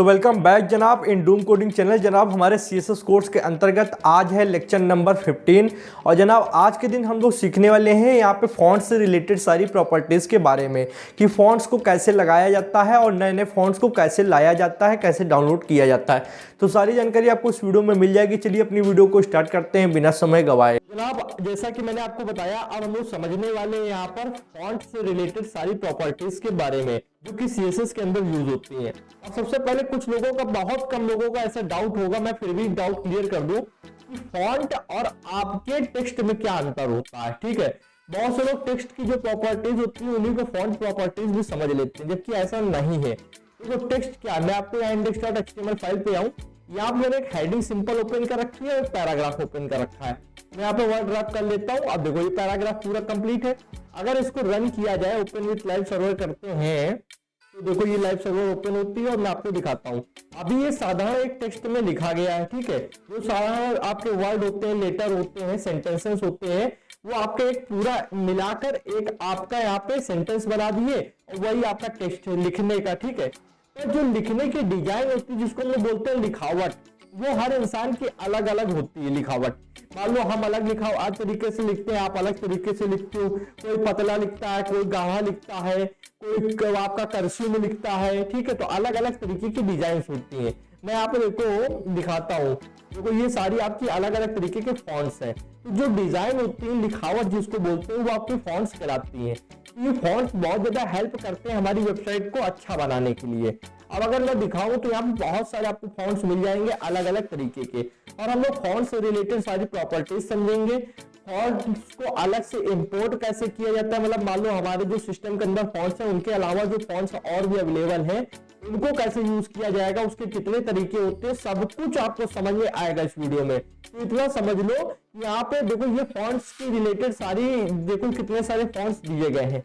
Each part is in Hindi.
तो वेलकम बैक जनाब इन डूम कोडिंग चैनल। जनाब हमारे CSS कोर्स के अंतर्गत आज है लेक्चर नंबर 15 और जनाब आज के दिन हम लोग सीखने वाले हैं यहाँ पे फॉन्ट्स से रिलेटेड सारी प्रॉपर्टीज़ के बारे में कि फॉन्ट्स को कैसे लगाया जाता है और नए नए फॉन्ट्स को कैसे लाया जाता है, कैसे डाउनलोड किया जाता है। तो सारी जानकारी आपको इस वीडियो में मिल जाएगी। चलिए अपनी वीडियो को स्टार्ट करते हैं बिना समय गवाए। जनाब जैसा कि मैंने आपको बताया, अब हम लोग समझने वाले हैं यहाँ पर फॉन्ट से रिलेटेड सारी प्रॉपर्टीज के बारे में जो कि CSS के अंदर यूज होती हैं। अब सबसे पहले कुछ लोगों का, बहुत कम लोगों का ऐसा डाउट होगा, मैं फिर भी डाउट क्लियर कर दूं कि फॉन्ट और आपके टेक्स्ट में क्या अंतर होता है। ठीक है, बहुत से लोग टेक्स्ट की जो प्रॉपर्टीज होती है उन्हीं को फॉन्ट प्रॉपर्टीज भी समझ लेते हैं, जबकि ऐसा नहीं है। तो टेक्स्ट क्या है, मैं आपको यहाँ index.html फाइल पे आऊँ, यहाँ पे मैंने एक हेडिंग सिंपल ओपन कर रखी है और पैराग्राफ ओपन कर रखा है। मैं यहाँ पे वर्ड ड्रॉप कर लेता हूँ। अब देखो ये पैराग्राफ पूरा कंप्लीट है। अगर इसको रन किया जाए, ओपन विथ लाइव सर्वर करते हैं, तो देखो ये लाइव सर्वर ओपन होती है और मैं आपको दिखाता हूँ। अभी ये साधारण एक टेक्स्ट में लिखा गया है। ठीक है, जो साधारण आपके वर्ड होते हैं, लेटर होते हैं, सेंटेंसेस होते हैं, वो आपके एक पूरा मिलाकर एक आपका यहाँ पे सेंटेंस बना दिए और वही आपका टेक्स्ट है लिखने का। ठीक है, तो जो लिखने की डिजाइन होती है जिसको हम बोलते हैं लिखावट, वो हर इंसान की अलग अलग होती है लिखावट। मान लो हम अलग लिखावट तरीके से लिखते हैं, आप अलग तरीके से लिखते हो। कोई पतला लिखता है, कोई गाढ़ा लिखता है, कोई आपका कर्सिव में लिखता है। ठीक है, तो अलग अलग तरीके की डिजाइन होती है। मैं यहाँ पे देखो दिखाता हूँ। देखो ये सारी आपकी अलग अलग तरीके के फॉन्ट्स हैं। तो जो डिजाइन होती है, लिखावट जिसको बोलते हैं, वो आपकी फॉन्ट्स कहलाती है। ये फॉन्ट्स बहुत ज्यादा हेल्प करते हैं हमारी वेबसाइट को अच्छा बनाने के लिए। अब अगर मैं दिखाऊं तो यहाँ पे बहुत सारे आपको फॉन्ट्स मिल जाएंगे अलग अलग तरीके के, और हम लोग फॉन्ट्स से रिलेटेड सारी प्रॉपर्टीज समझेंगे। फॉन्ट्स को अलग से इंपोर्ट कैसे किया जाता है, मतलब मान लो हमारे जो सिस्टम के अंदर फॉन्ट्स हैं, उनके अलावा जो फॉन्ट्स और भी अवेलेबल हैं, उनको कैसे यूज किया जाएगा, उसके कितने तरीके होते हैं, सब कुछ आपको समझ में आएगा इस वीडियो में। तो इतना समझ लो, यहाँ पे देखो ये फॉन्ट्स की रिलेटेड सारी, देखो कितने सारे फॉन्ट्स दिए गए हैं।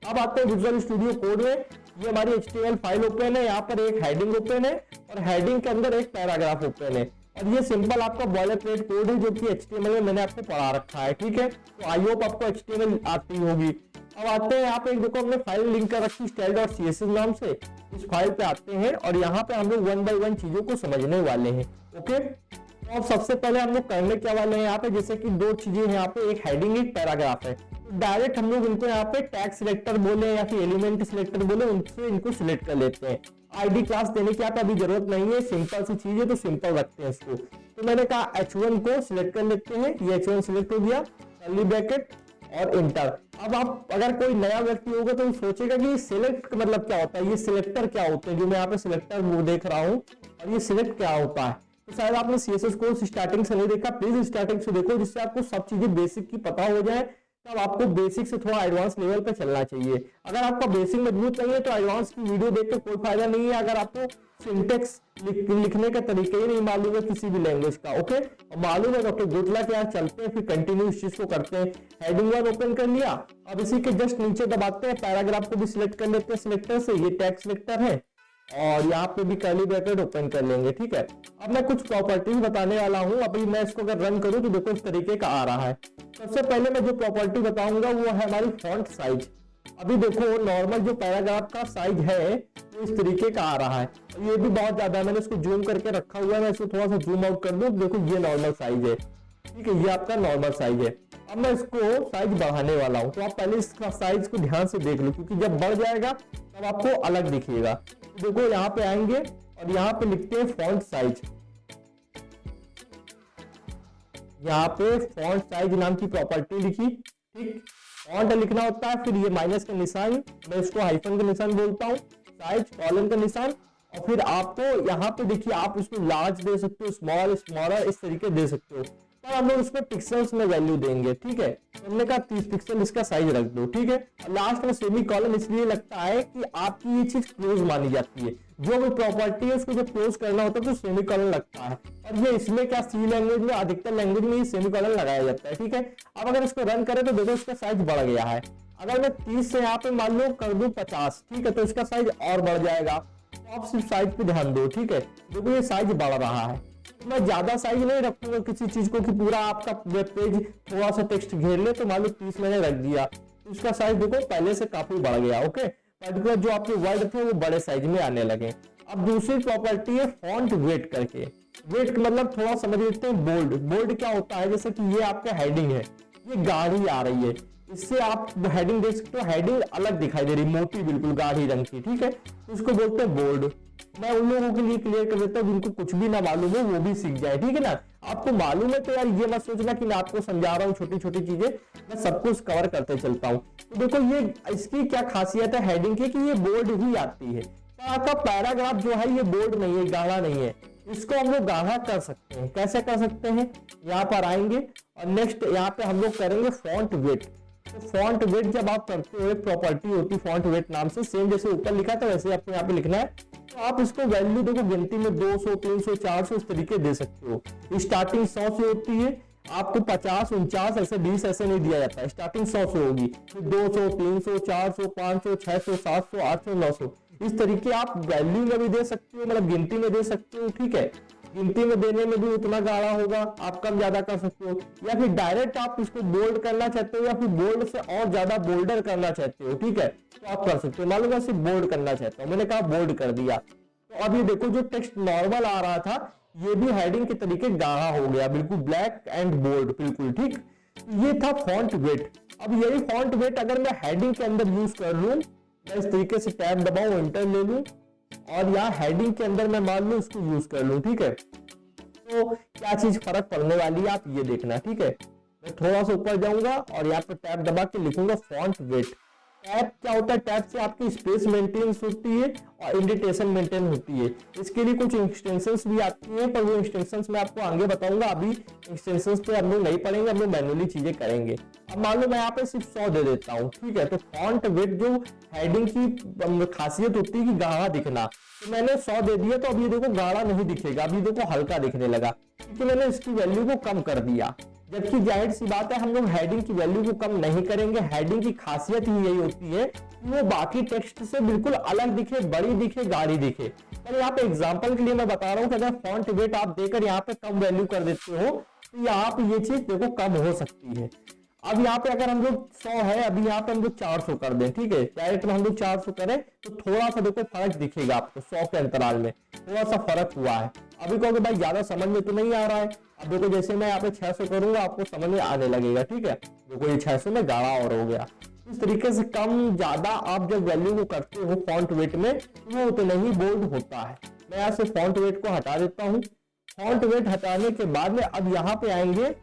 अब आते हैं विजुअल स्टूडियो कोड में। ये हमारी HTML फाइल ओपन है, यहाँ पर एक हेडिंग ओपन है और हेडिंग के अंदर एक पैराग्राफ ओपन है, और ये सिंपल आपका बॉयलरप्लेट कोड है जो कि HTML में मैंने आपको पढ़ा रखा है। ठीक है, तो आई होप आपको HTML आती होगी। अब आते हैं यहाँ पे, देखो हमने फाइल लिंक कर रखी style.css नाम से। इस फाइल पे आते हैं और यहाँ पे हम लोग 1 by 1 चीजों को समझने वाले हैं। ओके, तो अब सबसे पहले हम लोग करने क्या वाले हैं यहाँ पे, जैसे कि दो चीजें यहाँ पे, एक हेडिंग एक पैराग्राफ है। डायरेक्ट हम लोग इनको यहाँ पे टैग सिलेक्टर बोले या फिर एलिमेंट सिलेक्टर बोले, उनसे इनको सिलेक्ट कर लेते हैं। आईडी क्लास देने की आप अभी जरूरत नहीं है, सिंपल सी चीज है तो सिंपल रखते हैं इसको। तो मैंने कहा H1 को सिलेक्ट कर लेते हैं। ये H1 सिलेक्ट हो गया, कर्ली ब्रैकेट और इंटर। अब आप अगर कोई नया व्यक्ति होगा तो सोचेगा कि सिलेक्ट मतलब क्या होता है, ये सिलेक्टर क्या होते हैं, जो मैं यहाँ पे सिलेक्टर वो देख रहा हूँ, और ये सिलेक्ट क्या होता है। तो शायद आपने CSS कोर्स स्टार्टिंग से नहीं देखा, प्लीज स्टार्टिंग से देखो, जिससे आपको सब चीजें बेसिक की पता हो जाए। तब आपको बेसिक से थोड़ा एडवांस लेवल पे चलना चाहिए। अगर आपका बेसिक मजबूत नहीं है तो एडवांस की वीडियो देख के कोई फायदा नहीं है, अगर आपको सिंटेक्स लिखने का तरीका ही नहीं मालूम है किसी भी लैंग्वेज का। ओके, मालूम है तो गुड लक यार, चलते हैं फिर कंटिन्यू इस चीज को करते हैं। हेडिंग 1 ओपन कर लिया। अब इसी के जस्ट नीचे दबाते हैं, पैराग्राफ को भी सिलेक्ट कर लेते हैं सिलेक्टर से। ये टैग सिलेक्टर है और यहाँ पे भी कर्ली ब्रैकेट ओपन कर लेंगे। ठीक है, अब मैं कुछ प्रॉपर्टीज बताने वाला हूँ। अभी मैं इसको अगर रन करूँ तो देखो इस तरीके का आ रहा है। सबसे पहले मैं जो प्रॉपर्टी बताऊंगा वो है हमारी फॉन्ट साइज। अभी देखो नॉर्मल जो पैराग्राफ का साइज है वो इस तरीके का आ रहा है, ये भी बहुत ज्यादा है, मैंने इसको जूम करके रखा हुआ है। मैं इसको थोड़ा सा जूम आउट कर दूं, देखो ये नॉर्मल साइज है। ठीक है, ये आपका नॉर्मल साइज है। अब मैं इसको साइज बढ़ाने वाला हूँ, तो आप पहले इसका साइज को ध्यान से देख लो, क्योंकि जब बढ़ जाएगा तब आपको अलग दिखेगा। तो देखो यहाँ पे आएंगे और यहाँ पे लिखते हैं फॉन्ट साइज। यहाँ पे फॉन्ट साइज नाम की प्रॉपर्टी लिखी। ठीक, फॉन्ट लिखना होता है, फिर ये माइनस का निशान, मैं इसको हाइफन का निशान बोलता हूँ, साइज कॉलन का निशान, और फिर आपको यहाँ पे देखिए आप इसको लार्ज दे सकते हो, स्मॉल, स्मॉलर, इस तरीके दे सकते हो। पर हम लोग इसमें पिक्सल्स में वैल्यू देंगे। ठीक है, हमने कहा 30 पिक्सल इसका साइज रख दो। ठीक है, और लास्ट में सेमी कॉलन इसलिए लगता है कि आपकी ये चीज क्लोज मानी जाती है। जो भी प्रॉपर्टी है उसको जब क्लोज करना होता है तो सेमी कॉलन लगता है, और ये इसमें क्या सी लैंग्वेज में, अधिकतर लैंग्वेज में ये सेमी कॉलन लगाया जाता है। ठीक है, अब अगर इसको रन करें तो देखो इसका साइज बढ़ गया है। अगर मैं 30 से यहाँ पे मान लो कर दूं 50, ठीक है, तो इसका साइज और बढ़ जाएगा। तो आप सिर्फ साइज पे ध्यान दो। ठीक है, देखो ये साइज बढ़ रहा है। मैं ज्यादा साइज नहीं रखूंगा किसी चीज को कि पूरा आपका वेब पेज थोड़ा सा टेक्स्ट घेर ले, तो मान लो 30 मैंने रख दिया, तो इसका साइज देखो पहले से काफी बढ़ गया। ओके, पर्टिकुलर जो आपके वर्ड थे वो बड़े साइज में आने लगे। अब दूसरी प्रॉपर्टी है फॉन्ट वेट करके। वेट मतलब थोड़ा समझ लेते हैं बोल्ड। बोल्ड क्या होता है, जैसे कि ये आपका हेडिंग है, ये गाढ़ी आ रही है, इससे आप हेडिंग देख सकते हो, हेडिंग अलग दिखाई दे रही, मोटी बिल्कुल गाढ़ी रंग की, ठीक है, तो इसको बोलते हैं बोल्ड। मैं उन लोगों के लिए क्लियर कर देता हूँ जिनको कुछ भी ना मालूम है, वो भी सीख जाए, ठीक है ना। आपको मालूम है तो यार ये मत सोचना कि मैं आपको समझा रहा हूँ छोटी छोटी चीजें, मैं सब कुछ कवर करते चलता हूँ। तो देखो ये इसकी क्या खासियत है हेडिंग की, कि ये बोल्ड ही आती है। आपका पैराग्राफ जो है ये बोल्ड नहीं है, गाढ़ा नहीं है, इसको हम लोग गाढ़ा कर सकते हैं। कैसे कर सकते हैं, यहाँ पर आएंगे और नेक्स्ट यहाँ पे हम लोग करेंगे फॉन्ट वेट। तो फॉन्ट वेट जब आप करते हो, एक प्रॉपर्टी होती है फॉन्ट वेट नाम से, सेम जैसे ऊपर लिखा था वैसे आपको यहाँ पे लिखना है। तो आप इसको वैल्यू देखो गिनती में 200, 300, 400 इस तरीके दे सकते हो। स्टार्टिंग 100 से होती है, आपको 50, 49 ऐसे 20 ऐसे नहीं दिया जाता है, स्टार्टिंग 100 से होगी, फिर 200, 300, 400, 500, 600, 700, 800, 900 इस तरीके आप वैल्यू में भी दे सकते हो, मतलब गिनती में दे सकते हो, ठीक है। गिनती में देने में भी उतना गाढ़ा होगा, आप कम ज्यादा कर सकते हो, या फिर डायरेक्ट आप इसको बोल्ड करना चाहते हो या फिर बोल्ड से और ज्यादा बोल्डर करना चाहते हो, ठीक है, तो आप कर सकते हो। मालूम है सिर्फ बोल्ड करना चाहता हूं, मैंने कहा बोल्ड कर दिया। तो अब ये देखो जो टेक्स्ट नॉर्मल आ रहा था ये भी हेडिंग के तरीके गाढ़ा हो गया, बिल्कुल ब्लैक एंड बोल्ड, बिल्कुल ठीक। ये था फॉन्ट वेट। अब यही फॉन्ट वेट अगर मैं हेडिंग के अंदर यूज कर लूं, मैं इस तरीके से टैब दबाऊं, एंटर ले लूं और यहाँ हेडिंग के अंदर मैं मान लूं इसको यूज कर लूं, ठीक है, तो क्या चीज फर्क पड़ने वाली है आप ये देखना, ठीक है। मैं थोड़ा सा ऊपर जाऊंगा और यहाँ पर टैब दबा के लिखूंगा फॉन्ट वेट। टैब क्या होता है, टैब से आपकी स्पेस मेंटेन होती है और इंडेंटेशन मेंटेन होती है। इसके लिए कुछ एक्सटेंशंस भी आती हैं, पर वो एक्सटेंशंस मैं आपको आगे बताऊंगा, अभी एक्सटेंशंस पे हम लोग नहीं पढ़ेंगे, हम लोग मैनुअली चीजें करेंगे। अब मान लो मैं यहाँ पे सिर्फ 100 दे देता हूँ, ठीक है। तो फॉन्ट वेट जो हेडिंग की खासियत होती है कि गाढ़ा दिखना, तो मैंने 100 दे दिया, तो अब ये देखो गाढ़ा नहीं दिखेगा, अब ये देखो हल्का दिखने लगा, क्योंकि मैंने इसकी वैल्यू को कम कर दिया। जबकि जाहिर सी बात है हम लोग हेडिंग की वैल्यू को कम नहीं करेंगे। हेडिंग की खासियत ही यही होती है कि वो बाकी टेक्स्ट से बिल्कुल अलग दिखे, बड़ी दिखे, गाढ़ी दिखे। पर यहाँ पे एग्जांपल के लिए मैं बता रहा हूँ कि अगर फॉन्ट वेट आप देकर यहाँ पे कम वैल्यू कर देते हो तो यहाँ पे ये चीज देखो कम हो सकती है। अब यहाँ पे अगर हम लोग 100 है, अभी यहाँ पे हम लोग 400 कर दें, ठीक है, डायरेक्ट में हम लोग 400 करें तो थोड़ा सा देखो फर्क दिखेगा आपको, 100 के अंतराल में थोड़ा सा फर्क हुआ है। अभी कहोगे भाई ज्यादा समझ में तो नहीं आ रहा है, अब देखो जैसे मैं यहाँ पे 600 करूंगा आपको समझ में आने लगेगा, ठीक है। देखो ये 600 में गाढ़ा और हो गया। इस तरीके से कम ज्यादा आप जब वैल्यू को करते हो फॉन्ट वेट में तो वो उतना ही बोल्ड होता है। मैं यहाँ से फॉन्ट वेट को हटा देता हूँ। फॉन्ट वेट हटाने के बाद में अब यहाँ पे आएंगे,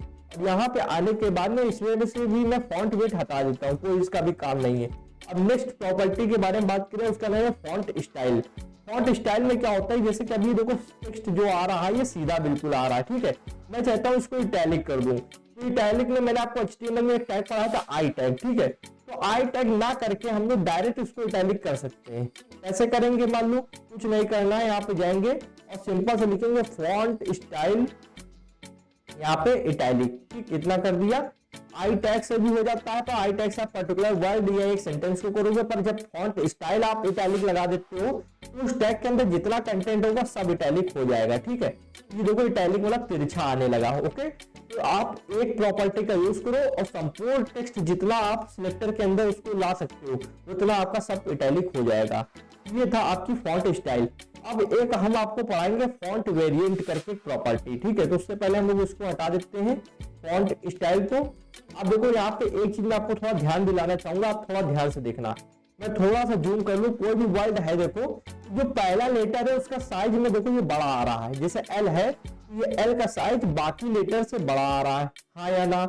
यहाँ पे आने के बाद में इसमें से भी मैं फॉन्ट वेट हटा देता हूँ, कोई इसका भी काम नहीं है। अब नेक्स्ट प्रॉपर्टी के बारे में बात करें, उसका नाम है फॉन्ट स्टाइल। फॉन्ट स्टाइल में क्या होता है, जैसे कि अभी देखो टेक्स्ट जो आ रहा है ये सीधा बिल्कुल आ रहा है, ठीक है, मैं चाहता हूँ इसको इटैलिक कर दूं। तो इटैलिक में मैंने आपको HTML में एक टैग पढ़ा था आई टैग, ठीक है, तो आई टैग ना करके हम लोग डायरेक्ट इसको इटैलिक कर सकते हैं। कैसे करेंगे, मान लो कुछ नहीं करना है, यहाँ पे जाएंगे और सिंपल से लिखेंगे फॉन्ट स्टाइल, यहाँ पे इटैलिक, ठीक, इतना कर दिया। आई टैग से भी हो जाता है, तो आई टैग से आप पर्टिकुलर वर्ड या एक सेंटेंस को करोगे, पर जब फॉन्ट स्टाइल आप इटैलिक लगा देते हो तो उस टैग के अंदर जितना कंटेंट होगा सब इटैलिक हो जाएगा, ठीक है। ये देखो इटैलिक मतलब तिरछा आने लगा, ओके। तो आप एक प्रॉपर्टी का यूज करो और संपूर्ण टेक्स्ट जितना आप सिलेक्टर के अंदर उसको ला सकते हो उतना आपका सब इटैलिक हो जाएगा। ये था आपकी फॉन्ट स्टाइल। अब एक हम आपको पढ़ाएंगे फॉन्ट वेरिएंट करके प्रॉपर्टी, ठीक है। तो उससे पहले हम लोग उसको हटा देते हैं फॉन्ट स्टाइल को। अब देखो यहाँ पे एक चीज मैं आपको थोड़ा ध्यान दिलाना चाहूंगा, आप थोड़ा ध्यान से देखना। मैं थोड़ा सा जूम कर लूं, कोई भी वर्ड है देखो जो पहला लेटर है उसका साइज में देखो ये बड़ा आ रहा है, जैसे एल है, ये एल का साइज बाकी लेटर से बड़ा आ रहा है, हाँ या ना।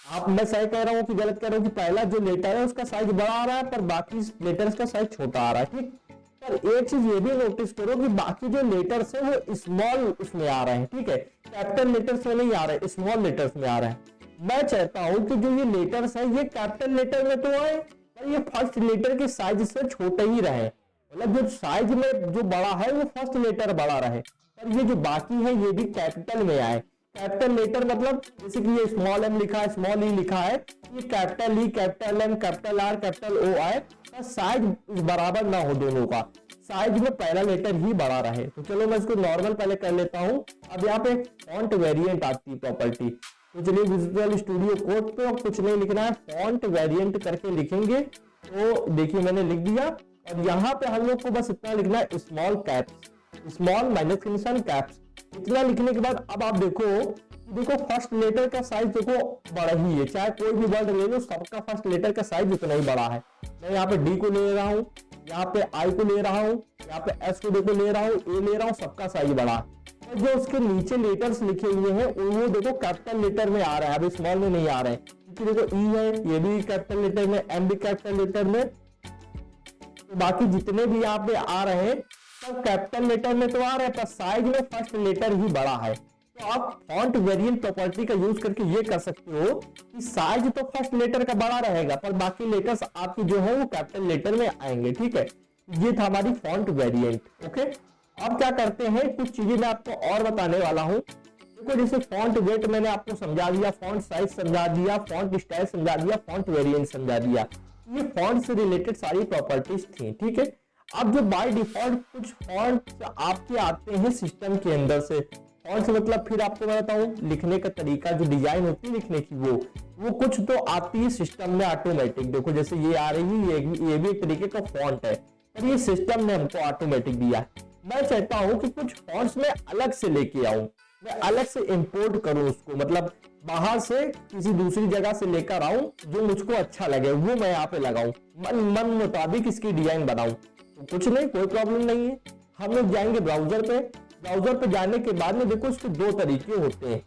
आप, मैं सही कह रहा हूँ कि गलत कह रहा हूँ कि पहला जो लेटर है उसका साइज बड़ा आ रहा है पर बाकी लेटर्स का साइज छोटा आ रहा है, ठीक। पर एक चीज ये भी नोटिस करो कि बाकी जो लेटर्स है वो स्मॉल उसमें आ रहे हैं, ठीक है, कैपिटल लेटर्स में नहीं आ रहे, स्मॉल लेटर्स में आ रहे हैं। मैं चाहता हूं कि जो ये लेटर्स है ये कैपिटल लेटर में तो आए पर ये फर्स्ट लेटर के साइज से छोटे ही रहे, मतलब जो साइज में जो बड़ा है वो फर्स्ट लेटर बड़ा रहे, पर ये जो बाकी है ये भी कैपिटल में आए। कैपिटल लेटर मतलब जैसे कि ये स्मॉल एम लिखा है, स्मॉल ई लिखा है, ये capital E, capital M, capital R, capital O आए, साइज बराबर ना हो दोनों का, साइज में पहला लेटर ही बड़ा रहे। तो चलो मैं इसको नॉर्मल पहले कर लेता हूं। अब यहाँ पे फॉन्ट वेरिएंट आती है प्रॉपर्टी, तो चलिए विजुअल स्टूडियो कोड पे अब कुछ नहीं लिखना है, फॉन्ट वेरिएंट करके लिखेंगे। तो देखिए मैंने लिख दिया और यहाँ पे हम लोग को बस इतना लिखना है स्मॉल कैप्स, स्मॉल माइनस के निशान कैप्स। इतना लिखने के बाद अब आप देखो फर्स्ट लेटर का साइज देखो बड़ा ही है, चाहे कोई भी वर्ड ले लो सबका फर्स्ट लेटर का साइज उतना ही बड़ा है। मैं यहाँ पे डी को ले रहा हूँ, यहाँ पे आई को ले रहा हूँ, यहाँ पे एस को देखो ले रहा हूँ, ए ले रहा हूँ, सबका साइज बड़ा है। और जो उसके नीचे लेटर्स लिखे हुए हैं वो देखो कैपिटल लेटर में आ रहा है, अभी स्मॉल में नहीं आ रहे हैं, क्योंकि देखो ई है ये भी कैपिटल लेटर में, एम भी कैपिटल लेटर में, तो बाकी जितने भी यहाँ पे आ रहे हैं सब कैपिटल लेटर में तो आ रहे हैं, पर साइज में फर्स्ट लेटर ही बड़ा है। तो आप फॉन्ट वेरिएंट प्रॉपर्टी का यूज करके ये कर सकते हो कि साइज तो फर्स्ट लेटर का बड़ा रहेगा पर बाकी लेटर्स आपकी जो है वो कैपिटल लेटर में आएंगे। ठीक है, ये था हमारी फॉन्ट वेरिएंट। ओके, अब क्या करते हैं, कुछ चीजें मैं आपको और बताने वाला हूं। देखो जैसे फॉन्ट वेट मैंने आपको समझा दिया, फॉन्ट साइज समझा दिया, फॉन्ट स्टाइल समझा दिया, फॉन्ट वेरिएंट समझा दिया, ये फॉन्ट से रिलेटेड सारी प्रॉपर्टीज थी। ठीक है, अब जो बाय डिफॉल्ट कुछ फॉन्ट आपके आते हैं सिस्टम के अंदर से, फॉन्ट से मतलब फिर आपको मैं बताऊं लिखने का तरीका, जो डिजाइन होती है लिखने की वो कुछ तो आती है सिस्टम में ऑटोमेटिक। देखो जैसे ये आ रही है, ये भी एक तरीके का फॉन्ट है, पर ये सिस्टम ने हमको ऑटोमेटिक दिया है। मैं चाहता हूं कि कुछ फॉन्ट्स में अलग से लेके आऊं, मैं अलग से इंपोर्ट करूं उसको, मतलब बाहर से किसी दूसरी जगह से लेकर आऊं, जो मुझको अच्छा लगे वो मैं यहाँ पे लगाऊं, मन मुताबिक इसकी डिजाइन बनाऊं। तो कुछ नहीं, कोई प्रॉब्लम नहीं है। हम लोग जाएंगे ब्राउजर पे, ब्राउजर पे जाने के बाद में देखो इसके दो तरीके होते हैं।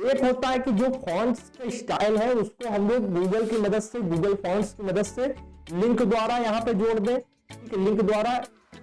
एक होता है कि जो फॉन्ट्स का स्टाइल है उसको हम लोग गूगल की मदद से, गूगल फॉन्ट्स की मदद से लिंक द्वारा यहाँ पे जोड़ दें। ठीक है, लिंक द्वारा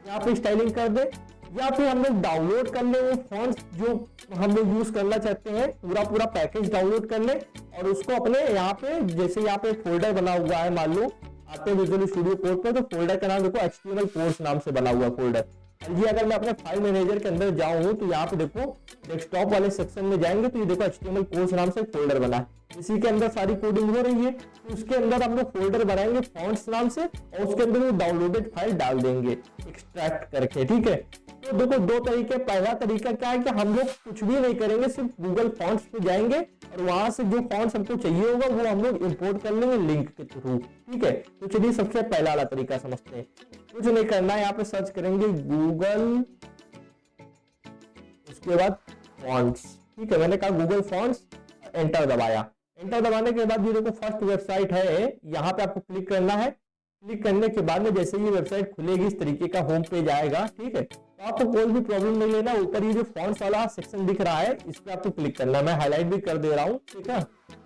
यहाँ पे स्टाइलिंग कर दे, या फिर हम लोग डाउनलोड कर ले वो फॉन्ट्स जो हम लोग यूज करना चाहते हैं, पूरा पैकेज डाउनलोड कर ले और उसको अपने यहाँ पे, जैसे यहाँ पे फोल्डर बना हुआ है, मान लो आते हैं विजुअल स्टूडियो कोड पे, तो फोल्डर का नाम देखो HTML कोर्स नाम से बना हुआ फोल्डर। ये अगर मैं अपने फाइल मैनेजर के अंदर जाऊं तो यहाँ पे देखो डेस्कटॉप वाले सेक्शन में जाएंगे तो ये देखो HTML कोर्स नाम से फोल्डर बना है, इसी के अंदर सारी कोडिंग हो रही है। तो उसके अंदर हम लोग फोल्डर बनाएंगे फॉन्ट्स नाम से और उसके अंदर वो डाउनलोडेड फाइल डाल देंगे एक्सट्रैक्ट करके। ठीक है, तो देखो दो तरीके, पहला तरीका क्या है कि हम लोग कुछ भी नहीं करेंगे, सिर्फ गूगल फॉन्ट्स पे जाएंगे और वहां से जो फॉन्ट्स हमको चाहिए होगा वो हम लोग इंपोर्ट कर लेंगे लिंक के थ्रू। ठीक है, तो चलिए सबसे पहला वाला तरीका समझते हैं। कुछ नहीं करना है, यहाँ पे सर्च करेंगे गूगल, उसके बाद फॉन्ट्स। ठीक है, मैंने कहा गूगल फॉन्ट्स, एंटर दबाया। एंटर दबाने के बाद ये देखो फर्स्ट वेबसाइट है, यहाँ पे आपको क्लिक करना है। क्लिक करने के बाद में जैसे ये वेबसाइट खुलेगी इस तरीके का होम पेज आएगा। ठीक है, तो आपको कोई भी प्रॉब्लम नहीं लेना, ऊपर ये जो फॉन्ट्स वाला सेक्शन दिख रहा है इस पे आपको क्लिक करना है, मैं हाईलाइट भी कर दे रहा हूँ। ठीक है,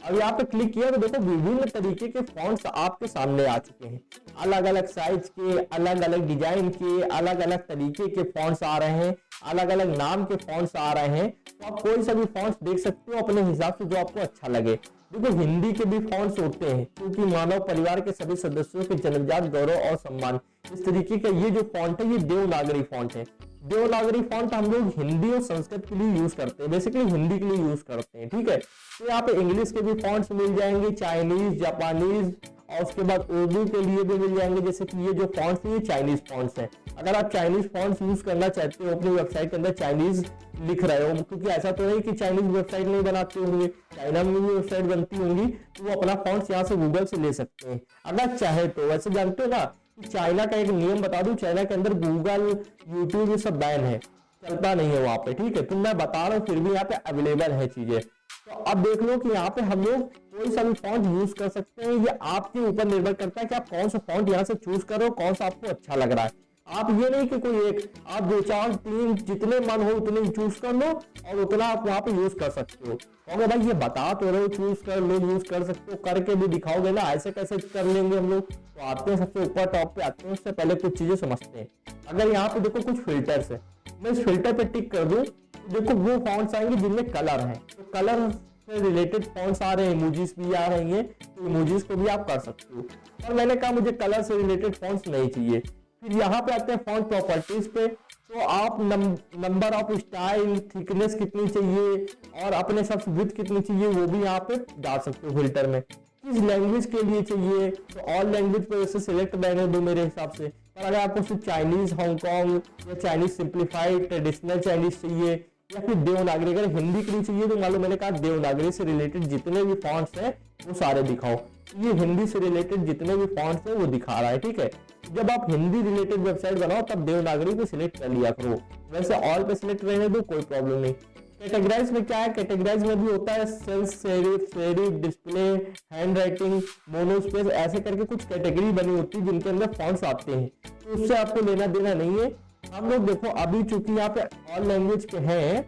अब यहाँ पे क्लिक किया तो देखो विभिन्न तरीके के फॉन्ट्स आपके सामने आ चुके हैं, अलग अलग साइज के, अलग अलग डिजाइन के, अलग अलग तरीके के फॉन्ट्स आ रहे हैं, अलग अलग नाम के फॉन्ट्स आ रहे हैं। तो आप कोई सा भी फॉन्ट्स देख सकते हो अपने हिसाब से जो आपको अच्छा लगे। देखो हिंदी के भी फॉन्ट्स होते हैं, क्योंकि मानव परिवार के सभी सदस्यों के जन्मजात गौरव और सम्मान, इस तरीके का ये जो फॉन्ट है ये देवनागरी फॉन्ट है। देवनागरी फॉन्ट हम लोग हिंदी और संस्कृत के लिए यूज करते हैं, बेसिकली हिंदी के लिए यूज करते हैं। ठीक है, तो यहाँ पे इंग्लिश के भी फॉन्ट्स मिल जाएंगे, चाइनीज, जापानीज और उसके बाद उर्दू के लिए भी मिल जाएंगे। जैसे कि ये जो फॉन्ट्स है ये चाइनीज फॉन्ट्स हैं। अगर आप चाइनीज फॉन्ट्स यूज करना चाहते हो, अपनी वेबसाइट के अंदर चाइनीज लिख रहे हो, क्योंकि ऐसा तो नहीं कि चाइनीज वेबसाइट नहीं बनाते होंगे, चाइना में भी वेबसाइट बनती होंगी, तो वो अपना फॉन्ट्स यहाँ से गूगल से ले सकते हैं अगर चाहे तो। वैसे जानते हो ना चाइना का एक नियम बता दूं, चाइना के अंदर गूगल, यूट्यूब ये सब बैन है, चलता नहीं है वहां पे। ठीक है, तो मैं बता रहा हूँ फिर भी यहाँ पे अवेलेबल है चीजें। तो अब देख लो कि यहाँ पे हम लोग कोई सा भी फॉन्ट यूज कर सकते हैं, ये आपके ऊपर निर्भर करता है कि आप कौन सा फॉन्ट यहाँ से चूज करो, कौन सा आपको अच्छा लग रहा है। आप ये नहीं कि कोई एक, आप 2 4 3 जितने मन हो उतने चूज कर लो और उतना आप वहां पे यूज कर सकते हो। अगर भाई ये बता तो रहे हो चूज कर लो, यूज कर सकते हो, करके भी दिखाओगे ना, ऐसे कैसे कर लेंगे हम लोग। तो आते हैं सबसे ऊपर टॉप पे आते हैं, उससे पहले कुछ चीजें समझते हैं। अगर यहाँ पे देखो कुछ फिल्टर्स है, मैं इस फिल्टर पे टिक कर दूं, देखो वो फॉन्ट्स आएंगे जिनमें कलर है, तो कलर से रिलेटेड फॉन्ट्स आ रहे हैं, इमोजीज भी आ रही हैं, तो इमोजीज को भी आप कर सकते हो। और मैंने कहा मुझे कलर से रिलेटेड फॉन्ट्स नहीं चाहिए। फिर यहाँ पे आते हैं फॉन्ट प्रॉपर्टीज पे, तो आप नंबर ऑफ स्टाइल, थिकनेस कितनी चाहिए और अपने सबसे विड्थ कितनी चाहिए वो भी यहाँ पे डाल सकते हो फिल्टर में। किस लैंग्वेज के लिए चाहिए तो ऑल लैंग्वेज पे वैसे सिलेक्ट रहने दो मेरे हिसाब से। पर अगर आपको सिर्फ चाइनीज, हांगकांग या चाइनीज सिंप्लीफाइड, ट्रेडिशनल चाइनीज चाहिए या फिर देवनागरी, अगर हिंदी के लिए चाहिए तो मान लो मैंने कहा देवनागरी से रिलेटेड जितने भी फॉन्ट्स हैं वो सारे दिखाओ। ये हिंदी से रिलेटेड जितने भी फॉन्ट्स हैं वो दिखा रहा है। ठीक है, जब आप हिंदी रिलेटेड वेबसाइट बनाओ तब देवनागरी को सिलेक्ट कर लिया करो, वैसे ऑल पे सिलेक्ट रहने दो, कोई प्रॉब्लम नहीं। कैटेगराइज में क्या है, कैटेगराइज में भी होता है self serif, display, hand writing, monospace, ऐसे करके कुछ कैटेगरी बनी होती है जिनके अंदर फॉन्ट्स आते हैं, तो उससे आपको लेना देना नहीं है। हम लोग देखो अभी चूंकि यहाँ पे ऑल लैंग्वेज के हैं,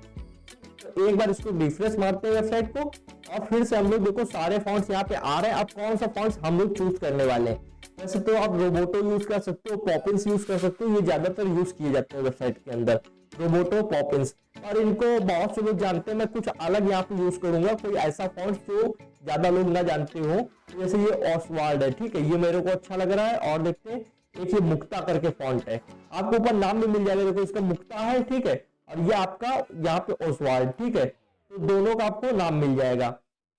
तो एक बार इसको रिफ्रेश मारते हैं वेबसाइट को और फिर से हम लोग देखो सारे फॉन्ट्स यहाँ पे आ रहे हैं। अब कौन सा फॉन्ट्स हम लोग चूज करने वाले हैं, वैसे तो आप रोबोटो यूज कर सकते हो, पॉपिंस यूज कर सकते हो, ये ज्यादातर यूज किए जाते हैं वेबसाइट के अंदर, रोबोटो, पॉपिंस, और इनको बहुत से लोग जानते हैं। मैं कुछ अलग यहाँ पे यूज करूंगा, कोई ऐसा फॉन्ट जो ज्यादा लोग ना जानते हो, जैसे ये ऑसवाल्ड है, ठीक है, ये मेरे को अच्छा लग रहा है। और देखते हैं एक ये मुक्ता करके फॉन्ट है, आपको ऊपर नाम भी मिल जाएगा, देखो इसका मुक्ता है, ठीक है, और ये आपका यहाँ पे ओसवाल्ड, ठीक है, तो दोनों का आपको नाम मिल जाएगा।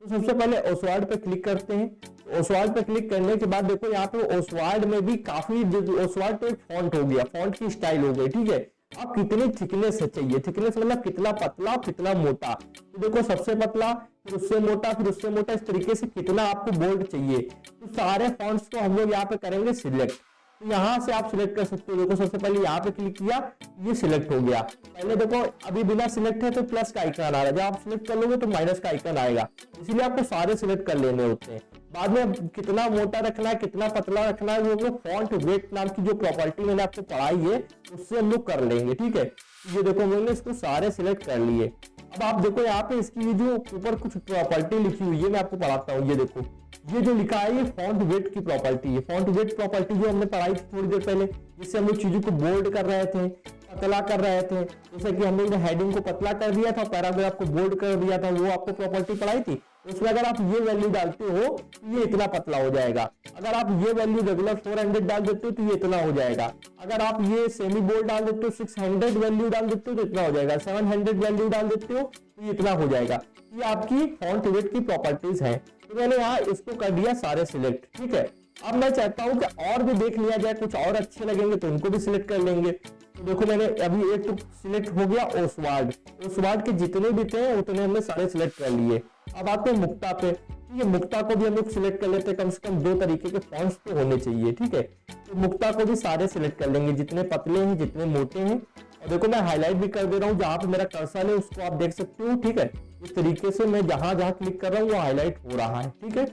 तो सबसे पहले ओसवाल्ड पे क्लिक करते हैं। तो ओसवाल्ड पे क्लिक करने के बाद देखो यहाँ पे ओसवाल्ड में भी काफी, ओसवाल्ड तो एक फॉन्ट हो गया, फॉन्ट की स्टाइल हो गई, ठीक है। अब कितनी थिकनेस चाहिए, थिकनेस मतलब कितना पतला कितना मोटा, तो देखो सबसे पतला, फिर उससे मोटा, फिर उससे मोटा, इस तरीके से कितना आपको बोल्ड चाहिए। तो सारे फॉन्ट्स को हम लोग यहाँ पे करेंगे सिलेक्ट। तो यहाँ से आप सिलेक्ट कर सकते हो, देखो सबसे पहले यहाँ पे क्लिक किया, ये सिलेक्ट हो गया। पहले देखो अभी बिना सिलेक्ट है तो प्लस का आइकन आ रहा है, जब आप सिलेक्ट कर लोगे तो माइनस का आइकन आएगा, इसीलिए आपको सारे सिलेक्ट कर लेने होते हैं। बाद में कितना मोटा रखना है, कितना पतला रखना है, वो फॉन्ट वेट नाम की जो प्रॉपर्टी मैंने आपको पढ़ाई है उससे हम लोग कर लेंगे, ठीक है। ये देखो मैंने इसको सारे सिलेक्ट कर लिए। अब आप देखो यहाँ पे इसकी जो ऊपर कुछ प्रॉपर्टी लिखी हुई है, मैं आपको पढ़ाता हूँ। ये देखो ये जो लिखा है ये फॉन्ट वेट की प्रॉपर्टी है। फॉन्ट वेट प्रॉपर्टी जो हमने पढ़ाई थी थोड़ी देर पहले, जिससे हम लोग चीजों को बोल्ड कर रहे थे, पतला कर रहे थे, जैसे कि हम लोग ने हेडिंग को पतला कर दिया था, पैराग्राफ को बोल्ड कर दिया था, वो आपको प्रॉपर्टी पढ़ाई थी। उसमें अगर आप ये वैल्यू डालते हो तो ये इतना पतला हो जाएगा, अगर आप ये वैल्यू रेगुलर 400 डाल देते हो तो ये इतना हो जाएगा, अगर आप ये सेमी बोल्ड डाल देते हो, 600 वैल्यू डाल देते हो तो इतना हो जाएगा, 700 वैल्यू डाल देते हो तो ये इतना हो जाएगा। ये आपकी फॉन्ट वेट की प्रॉपर्टीज है। तो मैंने यहाँ इसको कर दिया सारे सिलेक्ट, ठीक है। अब मैं चाहता हूं कि और भी देख लिया जाए, कुछ और अच्छे लगेंगे तो उनको भी सिलेक्ट कर लेंगे। तो देखो मैंने अभी एक तो सिलेक्ट हो गया ओसवाल्ड, ओसवाल्ड के जितने भी थे उतने हमने सारे सिलेक्ट कर लिए। अब आते हैं मुक्ता पे, ये मुक्ता को भी हम लोग सिलेक्ट कर लेते हैं, कम से कम 2 तरीके के फॉन्ट्स तो होने चाहिए, ठीक है। तो मुक्ता को भी सारे सिलेक्ट कर लेंगे, जितने पतले हैं जितने मोटे हैं। और देखो मैं हाईलाइट भी कर दे रहा हूँ, जहां पे मेरा कर्सर है उसको आप देख सकते हो, ठीक है। इस तरीके से मैं जहां जहां क्लिक कर रहा हूँ वो हाईलाइट हो रहा है, ठीक है।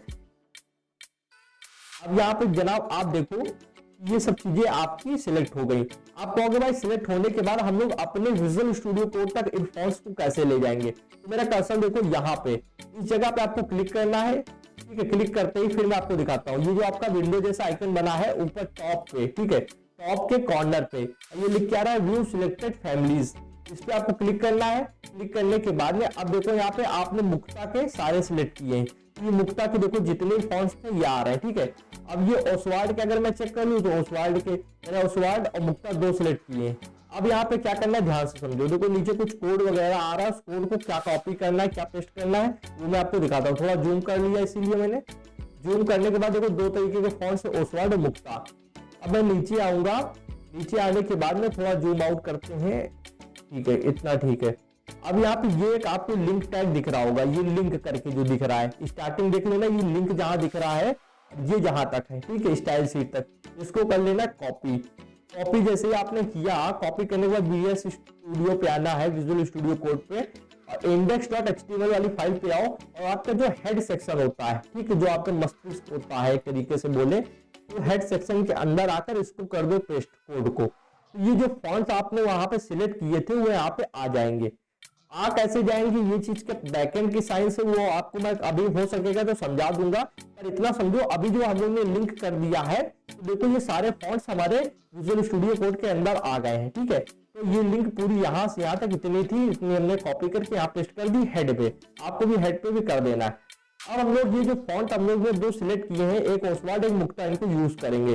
अब यहाँ पे जनाब आप देखो ये सब चीजें आपकी सिलेक्ट हो गई। आप कहोगे भाई सिलेक्ट होने के बाद हम लोग अपने विजुअल स्टूडियो कोड तक इन फॉन्ट्स को कैसे ले जाएंगे। तो मेरा कर्सर देखो यहाँ पे इस जगह पे आपको क्लिक करना है, ठीक है। क्लिक करते ही फिर मैं आपको दिखाता हूँ, ये जो आपका विंडो जैसा आइकन बना है ऊपर टॉप पे, ठीक है, टॉप के कॉर्नर पे ये लिख के आ रहा है व्यू सिलेक्टेड फैमिलीज, इस पे आपको क्लिक करना है। क्लिक करने के बाद में अब देखो यहाँ पे आपने मुक्ता के सारे सिलेक्ट किए हैं, ये मुक्ता के देखो जितने फॉन्ट्स थे ये आ रहे हैं, ठीक है। अब ये ओसवाल्ड के अगर मैं चेक कर लूं तो ओसवाल्ड के मैंने ओसवाल्ड और मुक्ता 2 सिलेक्ट किए हैं। अब यहाँ पे क्या करना है ध्यान से समझो, देखो नीचे कुछ कोड वगैरह आ रहा है, उस कोड को क्या कॉपी करना है क्या पेस्ट करना है वो मैं आपको दिखाता हूँ। थोड़ा जूम कर लिया इसीलिए मैंने, जूम करने के बाद देखो 2 तरीके के फॉन्ट्स है, ओसवाल्ड और मुक्ता। अब मैं नीचे आऊंगा, नीचे आने के बाद में थोड़ा जूम आउट करते हैं, ठीक है, इतना ठीक है। अब यहाँ पे ये एक आपको लिंक टैग दिख रहा होगा, ये लिंक करके जो दिख रहा है, स्टार्टिंग देख लेना, ये लिंक जहां दिख रहा है ये जहां तक है, ठीक है, स्टाइल शीट तक, इसको कर लेना कॉपी। कॉपी जैसे ही आपने किया, कॉपी करने के बाद VS स्टूडियो पे आना है, विजुअल स्टूडियो कोड पे, और index.html वाली फाइल पे आओ, और आपका जो हेड सेक्शन होता है, ठीक है, जो आपका मस्तिष्क होता है एक तरीके से बोले, तो हेड सेक्शन के अंदर आकर इसको कर दो पेस्ट कोड को। तो ये जो फॉन्ट्स आपने वहां पे सिलेक्ट किए थे वो यहाँ पे आ जाएंगे। आ कैसे जाएंगे ये चीज के बैकएंड की साइंस है, वो आपको मैं अभी हो सकेगा तो समझा दूंगा, पर इतना समझो अभी जो हम लोग ने लिंक कर दिया है, तो देखो ये सारे फॉन्ट्स हमारे विजुअल स्टूडियो कोड के अंदर आ गए हैं, ठीक है। तो ये लिंक पूरी यहाँ से यहाँ तक इतनी थी, इतनी हमने कॉपी करके यहाँ पेस्ट कर दी हेड पे, आपको भी हेड पे भी कर देना है। अब हम लोग ये जो फॉन्ट हम लोग ने 2 सिलेक्ट किए हैं, एक ओसवाल्ड एक मुक्ता, इनको यूज करेंगे।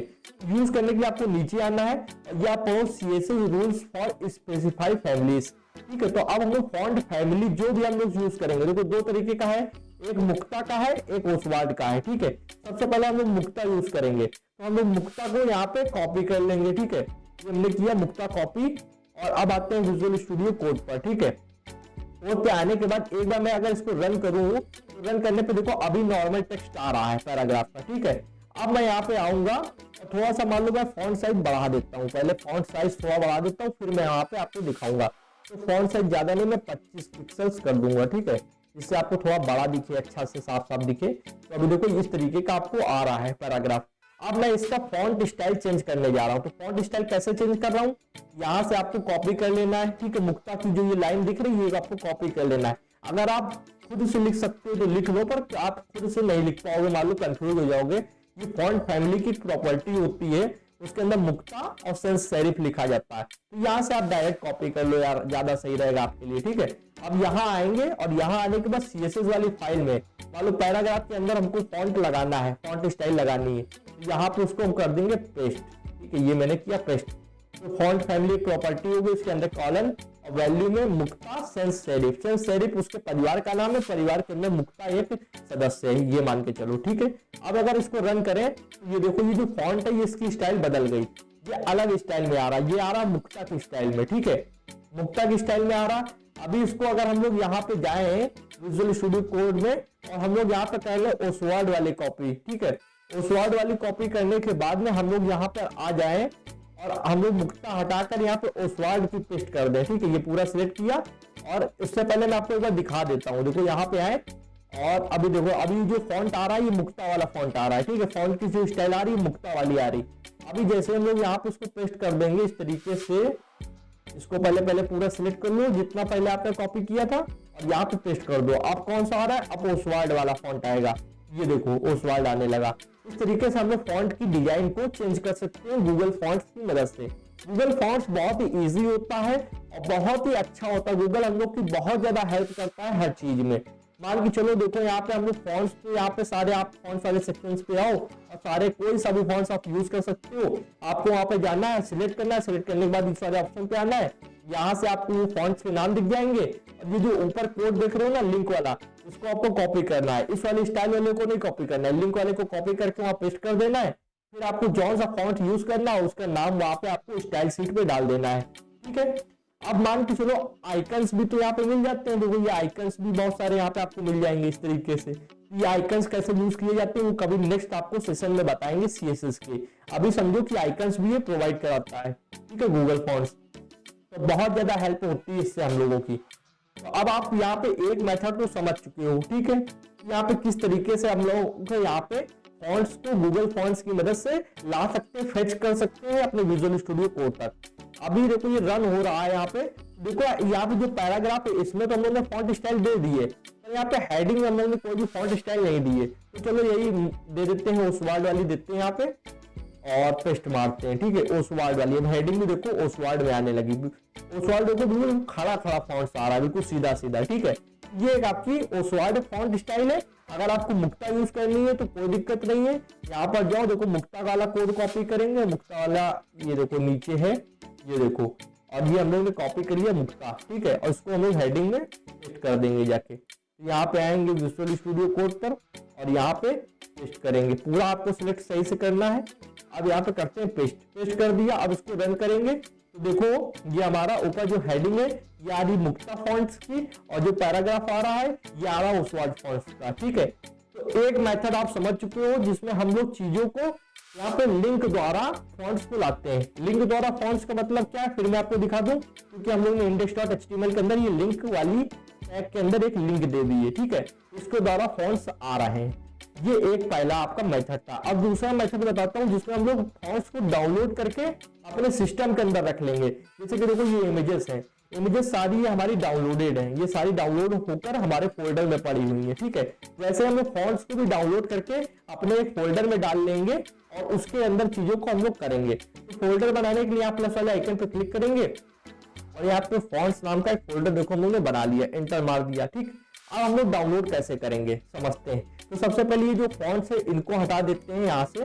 यूज करने के लिए आपको नीचे आना है, या CSS rules for specify families, ठीक है। तो अब हम लोग फॉन्ट फैमिली जो भी हम लोग यूज करेंगे, देखो 2 तरीके का है, एक मुक्ता का है एक ओसवाल्ड का है, ठीक है। सबसे पहले हम लोग मुक्ता यूज करेंगे, तो हम लोग मुक्ता को यहाँ पे कॉपी कर लेंगे, ठीक है। हमने किया मुक्ता कॉपी, और अब आते हैं विजुअल स्टूडियो कोड पर, ठीक है। कोड पे आने के बाद एक बार मैं अगर इसको रन करूं तो रन करने पे देखो अभी नॉर्मल टेक्स्ट आ रहा है पैराग्राफ का, ठीक है। अब मैं यहाँ पे आऊंगा और और थोड़ा सा मान लो मैं फॉन्ट साइज बढ़ा देता हूँ, पहले फॉन्ट साइज थोड़ा बढ़ा देता हूँ, फिर मैं यहाँ पे आपको दिखाऊंगा। तो फॉन्ट साइज ज्यादा नहीं, मैं 25 पिक्सल्स कर दूंगा, ठीक है, जिससे आपको थोड़ा बड़ा दिखे, अच्छा से साफ साफ दिखे। तो अभी देखो इस तरीके का आपको आ रहा है पैराग्राफ। अब मैं इसका फॉन्ट स्टाइल चेंज करने जा रहा हूँ। तो फॉन्ट स्टाइल कैसे चेंज कर रहा हूँ, यहाँ से आपको कॉपी कर लेना है, ठीक है, मुक्ता की जो ये लाइन दिख रही है आपको कॉपी कर लेना है। अगर आप खुद से लिख सकते हो तो लिख लो, पर आप खुद से नहीं लिख पाओगे, मान लो कंफ्यूज हो जाओगे। ये फॉन्ट फैमिली की प्रॉपर्टी होती है, उसके अंदर मुक्ता और सेंस सेरिफ लिखा जाता है। तो यहाँ से आप डायरेक्ट कॉपी कर लो यार, ज्यादा सही रहेगा आपके लिए, ठीक है। अब यहाँ आएंगे और यहाँ आने के बाद सीएसएस वाली फाइल में मान लो पैराग्राफ के अंदर हमको फॉन्ट लगाना है, फॉन्ट स्टाइल लगानी है, तो यहाँ पे उसको हम कर देंगे पेस्ट, ठीक है, ये मैंने किया पेस्ट। तो फॉन्ट फैमिली प्रॉपर्टी होगी, उसके अंदर कॉलन और वैल्यू में मुक्ता सेंस सेरिफ। सेंस सेरिफ उसके परिवार का नाम है, परिवार के अंदर मुक्ता एक सदस्य है, ये मान के चलो, ठीक है। अब अगर इसको रन करें तो ये देखो, ये जो फॉन्ट है ये इसकी स्टाइल बदल गई, ये अलग स्टाइल में आ रहा है, ये आ रहा मुक्ता की स्टाइल में, ठीक है, मुक्ता की स्टाइल में आ रहा। अभी इसको अगर हम लोग यहाँ पे जाए विजुअल स्टूडियो कोड में और हम लोग यहाँ पे कर ले ओसवर्ड वाली कॉपी, ठीक है, ओसवर्ड वाली कॉपी करने के बाद में हम लोग यहाँ पर आ जाए और हम लोग मुक्ता हटाकर यहाँ पे ओसवर्ड की पेस्ट कर दें, ठीक है, ये पूरा सिलेक्ट किया। और उससे पहले मैं आपको एक बार दिखा देता हूँ, देखो यहाँ पे आए और अभी देखो, अभी जो फॉन्ट आ रहा है ये मुक्ता वाला फॉन्ट आ रहा है, ठीक है, फॉन्ट की जो स्टाइल आ रही है मुक्ता वाली आ रही। अभी जैसे हम लोग यहाँ पे उसको पेस्ट कर देंगे इस तरीके से, इसको पहले पूरा सिलेक्ट कर लो जितना पहले आपने कॉपी किया था और यहाँ पे पेस्ट कर दो। अब कौन सा आ रहा है, अब ओसवर्ड वाला फॉन्ट आएगा, ये देखो ओसवर्ड आने लगा। इस तरीके से हम लोग फॉन्ट की डिजाइन को चेंज कर सकते हैं गूगल फॉन्ट्स की मदद से। गूगल फॉन्ट्स बहुत ही इजी होता है और बहुत ही अच्छा होता है। गूगल हम लोग की बहुत ज्यादा हेल्प करता है हर चीज में। मान के चलो देखो यहाँ पे हम लोग फॉन्ट्स पे, यहाँ पे सारे आप फॉन्ट्स वाले सेक्शंस पे आओ और सारे कोई सा भी फॉन्ट्स आप यूज कर सकते हो। आपको वहां पे जाना है, सिलेक्ट करना है, सिलेक्ट करने के बाद इस वाले ऑप्शन पे आना है, यहाँ से आपको फॉन्ट्स के नाम दिख जाएंगे और ये जो ऊपर कोड देख रहे हो ना लिंक वाला, इसको आपको कॉपी करना है। इस वाले स्टाइल वाले को नहीं कॉपी करना है, लिंक वाले को कॉपी करके वहां पेस्ट कर देना है। फिर आपको जौन सा फॉन्ट यूज करना है उसका नाम वहां पे आपको स्टाइल शीट पे डाल देना है, ठीक है। अब मान के चलो आइकन्स भी तो यहाँ पे मिल जाते हैं, देखो ये आइकन्स भी बहुत सारे यहाँ पे आपको मिल जाएंगे इस तरीके से। ये आइकन्स कैसे यूज किए जाते हैं वो कभी नेक्स्ट आपको सेशन में बताएंगे सीएसएस के। अभी समझो कि आइकन्स भी ये प्रोवाइड कराता है, ठीक है, गूगल फॉन्ट्स। तो बहुत ज्यादा हेल्प होती है इससे हम लोगों की। तो अब आप यहाँ पे एक मेथड को समझ चुके हो, ठीक है, यहाँ पे किस तरीके से हम लोग यहाँ पे फॉन्ट्स को गूगल फॉन्ट्स की मदद से ला सकते हैं, फेच कर सकते हैं अपने विजुअल स्टूडियो कोड तक। अभी देखो ये रन हो रहा है, यहाँ पे देखो, यहाँ पे जो पैराग्राफ है इसमें तो हम लोग ने फॉन्ट स्टाइल दे दिए, तो यहाँ पे हेडिंग में हम लोग ने कोई भी फॉन्ट स्टाइल नहीं दिए। तो चलो यही दे देते हैं, ओसवर्ड वाली देते हैं यहाँ पे और पेस्ट मारते हैं, ठीक है, ओसवर्ड वाली। अब हेडिंग भी देखो ओसवर्ड में आने लगी, ओसवर्ड देखो बिल्कुल खड़ा खड़ा फॉन्ट आ रहा है, बिल्कुल सीधा सीधा, ठीक है। ये एक आपकी ओसवर्ड फॉन्ट स्टाइल है। अगर आपको मुक्ता यूज करनी है तो कोई दिक्कत नहीं है, यहाँ पर जाओ, देखो मुक्ता वाला कोड कॉपी करेंगे, मुक्ता वाला ये देखो नीचे है, ये देखो, अब ये हम लोग ने कॉपी करी है मुक्ता, ठीक है, और इसको हम लोग हेडिंग में पेस्ट कर देंगे जाके। यहाँ पे आएंगे विजुअल स्टूडियो कोड पर और यहाँ पे पेस्ट करेंगे, पूरा आपको सिलेक्ट सही से करना है। अब यहाँ पे करते हैं पेस्ट, पेस्ट कर दिया। अब इसको रन करेंगे तो देखो ये हमारा ऊपर जो हेडिंग है ये आ रही मुक्ता फॉन्ट्स की और जो पैराग्राफ आ रहा है ये आ रहा ओसवर्ड फॉन्ट्स का, ठीक है। तो एक मेथड आप समझ चुके हो जिसमें हम लोग चीजों को यहाँ पे लिंक द्वारा फॉन्ट्स को लाते हैं। लिंक द्वारा फॉन्ट्स का मतलब क्या है फिर मैं आपको दिखा दूं, क्योंकि हम लोग ने index.html के अंदर ये लिंक वाली टैग के अंदर एक लिंक दे दी है, ठीक है, इसके द्वारा फॉन्ट्स आ रहे हैं। ये एक पहला आपका मेथड था। अब दूसरा मेथड बताता हूँ जिसमें हम लोग फॉन्ट्स को डाउनलोड करके अपने सिस्टम के अंदर रख लेंगे। जैसे कि देखो ये इमेजेस हैं, इमेजेस सारी हमारी डाउनलोडेड हैं, ये सारी डाउनलोड होकर हमारे फोल्डर में पड़ी हुई है, ठीक है। वैसे हम लोग फॉन्ट्स को भी डाउनलोड करके अपने एक फोल्डर में डाल लेंगे और उसके अंदर चीजों को हम लोग करेंगे। तो फोल्डर बनाने के लिए आप प्लस वाले आइकन पे क्लिक करेंगे और यहाँ पे फॉन्ट्स नाम का एक फोल्डर देखो हम लोग ने बना लिया, एंटर मार दिया, ठीक। अब हम लोग डाउनलोड कैसे करेंगे समझते हैं। तो सबसे पहले ये जो फॉन्ट्स है इनको हटा देते हैं यहाँ से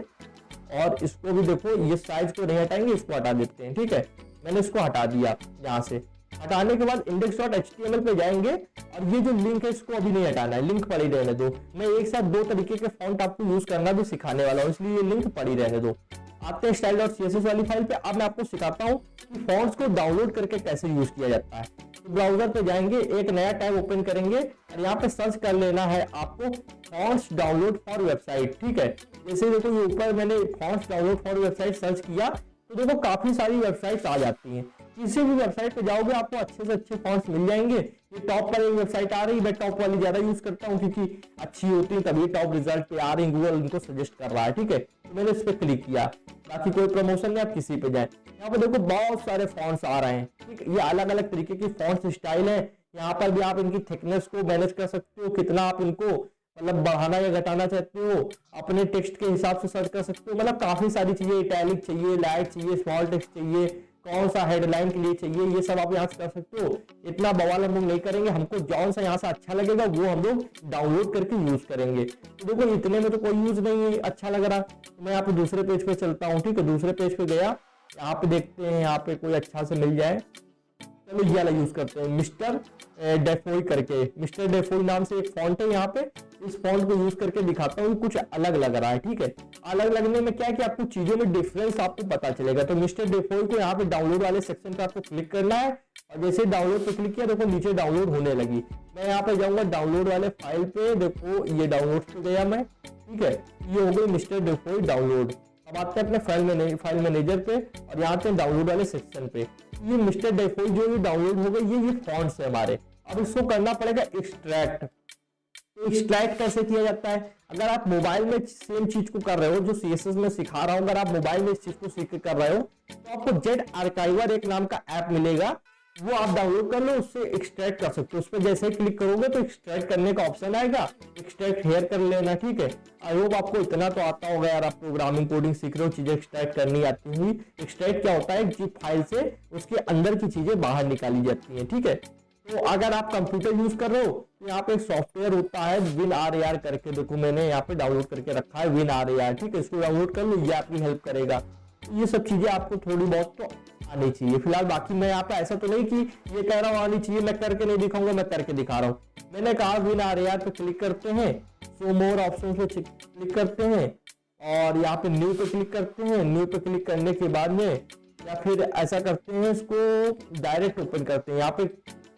और इसको भी देखो ये साइज को नहीं हटाएंगे, इसको हटा देते हैं, ठीक है। मैंने इसको हटा दिया। यहाँ से हटाने के बाद index.html पे जाएंगे और ये जो लिंक है इसको अभी नहीं हटाना है, लिंक पड़ी रहने दो। मैं एक साथ दो तरीके के फॉन्ट आपको यूज करना भी सिखाने वाला हूँ, इसलिए ये लिंक पड़ी रहने दो। आते हैं style.css वाली फाइल पे। अब मैं आपको सिखाता हूँ कि फॉन्ट्स को डाउनलोड करके कैसे यूज किया जाता है। तो ब्राउजर पे जाएंगे, एक नया टैब ओपन करेंगे और यहाँ पे सर्च कर लेना है आपको फॉन्ट्स डाउनलोड फॉर वेबसाइट, ठीक है। जैसे देखो ये ऊपर मैंने fonts download for website search किया तो देखो काफी सारी वेबसाइट्स आ जाती हैं। किसी भी वेबसाइट पे जाओगे आपको अच्छे से अच्छे फॉन्ट्स मिल जाएंगे। ये टॉप पर एक वेबसाइट आ रही है, मैं टॉप वाली ज्यादा यूज करता हूँ क्योंकि अच्छी होती है, तभी टॉप रिजल्ट पे आ रही है, गूगल इनको सजेस्ट कर रहा है, ठीक है। तो मैंने इस पे क्लिक किया, बाकी कोई प्रमोशन नहीं, आप किसी पे जाए। यहाँ पे देखो बहुत सारे फॉन्ट्स आ रहे हैं, ठीक है। ये अलग अलग तरीके की फॉन्ट्स स्टाइल है। यहाँ पर भी आप इनकी थिकनेस को मैनेज कर सकते हो, कितना आप इनको मतलब बढ़ाना या घटाना चाहते हो, अपने टेक्स्ट के हिसाब से सर्च कर सकते हो। मतलब काफी सारी चीजें, इटैलिक चाहिए, लाइट चाहिए, स्मॉल टेक्स्ट चाहिए, कौन सा हेडलाइन के लिए चाहिए, ये सब आप यहाँ से कर सकते हो। इतना बवाल हम लोग नहीं करेंगे, हमको जौन सा यहाँ से अच्छा लगेगा वो हम लोग डाउनलोड करके यूज करेंगे। तो देखो इतने में तो कोई यूज नहीं है अच्छा लग रहा, तो मैं यहाँ पे दूसरे पेज पे चलता हूँ, ठीक है। दूसरे पेज पे गया, यहाँ पे देखते हैं यहाँ पे कोई अच्छा से मिल जाए। चलो ये वाला यूज करते हैं, मिस्टर डेफोई करके। मिस्टर डेफोई नाम से एक फॉन्ट है यहाँ पे, इस फॉन्ट को यूज करके दिखाता हूँ, कुछ अलग लग रहा है, ठीक है। अलग लगने में क्या है कि आपको चीजों में डिफरेंस आपको पता चलेगा। तो मिस्टर डेफोई को यहाँ पे डाउनलोड वाले सेक्शन पे आपको क्लिक करना है और जैसे डाउनलोड पे क्लिक किया देखो नीचे डाउनलोड होने लगी। मैं यहाँ पे जाऊंगा डाउनलोड वाले फाइल पे, देखो ये डाउनलोड पे गया मैं, ठीक है। ये हो गई मिस्टर डेफोई डाउनलोड। अब आते हैं अपने फाइल मैनेजर पे और यहाँ पे डाउनलोड वाले सेक्शन पे। ये मिस्टर डेफोई जो ये डाउनलोड हो गई, ये फॉन्ट्स है हमारे। अब इसको करना पड़ेगा एक्सट्रैक्ट। तो एक्सट्रैक्ट कैसे किया जाता है? अगर आप मोबाइल में सेम चीज को कर रहे हो, जो सीएसएस में सिखा रहा हूं, अगर आप मोबाइल में इस चीज को सीख कर रहे हो तो आपको जेट आर्काइवर एक नाम का ऐप मिलेगा, वो आप डाउनलोड कर लो, उससे एक्सट्रैक्ट कर सकते हो। उस पर जैसे ही क्लिक करोगे तो एक्सट्रैक्ट करने का ऑप्शन आएगा, एक्सट्रैक्ट हेयर कर लेना, ठीक है। आई होप आपको इतना तो आता होगा यार, आप प्रोग्रामिंग कोडिंग सीख रहे हो, चीजें एक्सट्रैक्ट करनी आती हुई। एक्सट्रैक्ट क्या होता है, जिप फाइल से उसके अंदर की चीजें बाहर निकाली जाती है, ठीक है। तो अगर आप कंप्यूटर यूज कर रहे हो तो यहाँ पे एक सॉफ्टवेयर होता है WinRAR करके, देखो मैंने यहाँ पे डाउनलोड करके रखा है WinRAR, ठीक है। इसको डाउनलोड कर लो, ये आपकी हेल्प करेगा। ये सब चीजें आपको थोड़ी बहुत तो आनी चाहिए फिलहाल। बाकी मैं यहाँ पे ऐसा तो नहीं कि ये कह रहा हूँ आनी चाहिए, मैं करके नहीं दिखाऊंगा, मैं करके दिखा रहा हूँ। मैंने कहा WinRAR पे क्लिक करते हैं, शो मोर ऑप्शन पे क्लिक करते हैं और यहाँ पे न्यू पे क्लिक करते हैं। न्यू पे क्लिक करने के बाद में या फिर ऐसा करते हैं, इसको डायरेक्ट ओपन करते हैं। यहाँ पे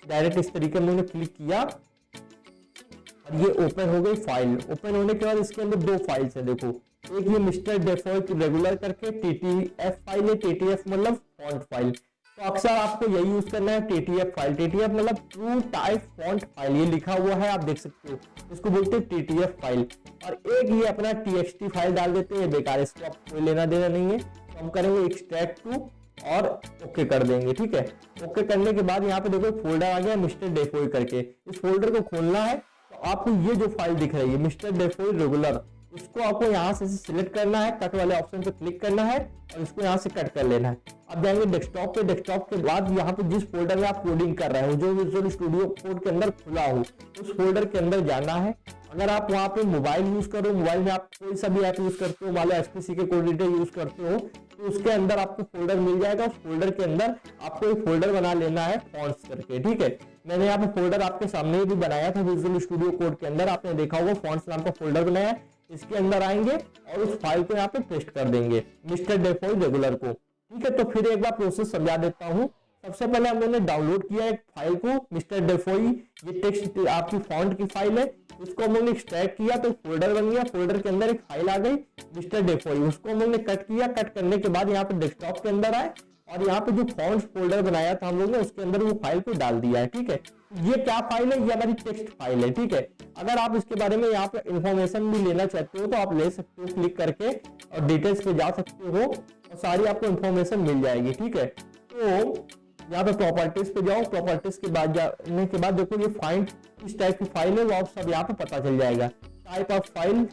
डायरेक्ट इस तरीके में मैंने क्लिक किया और ये ओपन हो गई फाइल। ओपन होने के बाद इसके अंदर दो फाइल्स है, देखो। एक ये मिस्टर डेफोई रेगुलर करके TTF फाइल है, TTF मतलब फॉन्ट फाइल। तो अक्सर आपको यही यूज करना है, TTF फाइल। TTF मतलब ट्रू टाइप फॉन्ट फाइल, ये लिखा हुआ है आप देख सकते हो, इसको बोलते हैं TTF फाइल। और एक ये अपना TXT फाइल डाल देते हैं, बेकार, इसको आप कोई लेना देना नहीं है। तो हम करेंगे एक्सट्रैक्ट टू और ओके कर देंगे, ठीक है। ओके करने के बाद यहाँ पे देखो फोल्डर आ गया मिस्टर डेफोई करके। इस फोल्डर को खोलना है तो आपको ये जो फाइल दिख रही है मिस्टर डेफोई रेगुलर, इसको आपको यहाँ से सिलेक्ट करना है, कट वाले ऑप्शन पे क्लिक करना है और इसको यहाँ से कट कर लेना है। अब जाएंगे डेस्कटॉप पे। डेस्कटॉप के बाद यहाँ पे जिस फोल्डर में आप कोडिंग कर रहे हो, जो विजुअल स्टूडियो कोड के अंदर खुला हो, उस फोल्डर के अंदर जाना है। अगर आप वहाँ पे मोबाइल यूज करो, मोबाइल में आप कोई सा भी ऐप यूज करते हो, मान लो SPC के कोड एडिटर यूज करते हो, तो उसके अंदर आपको फोल्डर मिल जाएगा। उस फोल्डर के अंदर आपको एक फोल्डर बना लेना है फॉन्ट्स करके, ठीक है। मैंने यहाँ पे फोल्डर आपके सामने भी बनाया था विजुअल स्टूडियो कोड के अंदर, आपने देखा होगा फॉन्ट्स नाम का फोल्डर बनाया। इसके अंदर आएंगे और उस फाइल को यहाँ पे पेस्ट कर देंगे मिस्टर डेफोई रेगुलर को, ठीक है। तो फिर एक बार प्रोसेस समझा देता हूँ। सबसे पहले हम लोगों ने डाउनलोड किया एक फाइल को, मिस्टर डेफोई, ये टेक्स्ट आपकी फॉन्ट की फाइल है। उसको हम लोगों ने एक्सट्रैक्ट किया तो फोल्डर बन गया। फोल्डर के अंदर एक फाइल आ गई मिस्टर डेफोई, उसको हम लोगों ने कट किया। कट करने के बाद यहाँ पे डेस्कटॉप के अंदर आए और यहाँ पे जो फॉन्ट्स फोल्डर बनाया था हम लोगों ने, उसके अंदर वो फाइल को डाल दिया है, ठीक है। ये क्या फाइल है? ये हमारी टेक्स्ट फाइल है, ठीक है। अगर आप इसके बारे में यहाँ पे इंफॉर्मेशन भी लेना चाहते हो तो आप ले सकते हो, क्लिक करके और डिटेल्स पे जा सकते हो और सारी आपको इंफॉर्मेशन मिल जाएगी, ठीक है। तो यहाँ पे प्रॉपर्टीज पे जाओ। प्रॉपर्टीज के बाद जाने के बाद देखो ये फाइल किस टाइप की फाइल है वो आप सब यहाँ पे पता चल जाएगा। Type of file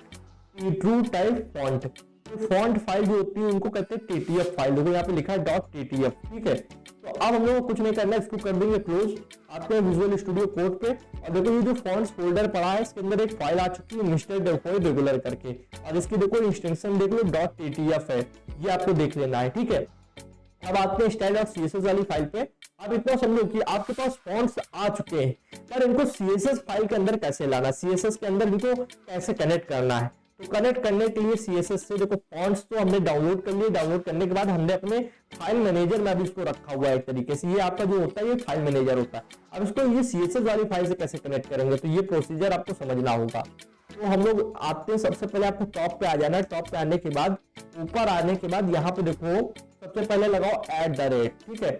true type font. तो फॉन्ट फाइल जो होती है उनको कहते हैं TTF फाइल। देखो यहाँ पे लिखा है .TTF, ठीक है। तो अब हम लोग को कुछ नहीं करना है, इसको कर देंगे क्लोज। आते हैं विजुअल स्टूडियो कोड पे और देखो ये जो फॉन्ट्स फोल्डर पड़ा है इसके अंदर एक फाइल आ चुकी है मिस्टर डेफोई रेगुलर करके, और इसकी देखो इंस्ट्रक्शन देख लो .TTF है, ये आपको देख लेना है, ठीक है। अब आते हैं स्टाइल ऑफ CSS वाली फाइल पे। अब इतना समझो कि आपके पास फॉन्ट्स आ चुके हैं, पर इनको CSS फाइल के अंदर कैसे लाना, CSS के अंदर इनको कैसे कनेक्ट करना है। तो कनेक्ट करने के लिए CSS से देखो फॉन्ट्स तो हमने डाउनलोड कर लिए, डाउनलोड करने के बाद हमने अपने फाइल मैनेजर में भी इसको रखा हुआ है एक तरीके से। ये आपका जो होता है ये फाइल मैनेजर होता है। अब इसको ये CSS वाली फाइल से कैसे कनेक्ट करेंगे, तो ये प्रोसीजर आपको समझना होगा। तो हम लोग आते हैं, सबसे पहले आपको टॉप पे आ जाना है। टॉप पे आने के बाद ऊपर आने के बाद यहाँ पे देखो सबसे पहले लगाओ @ ठीक है।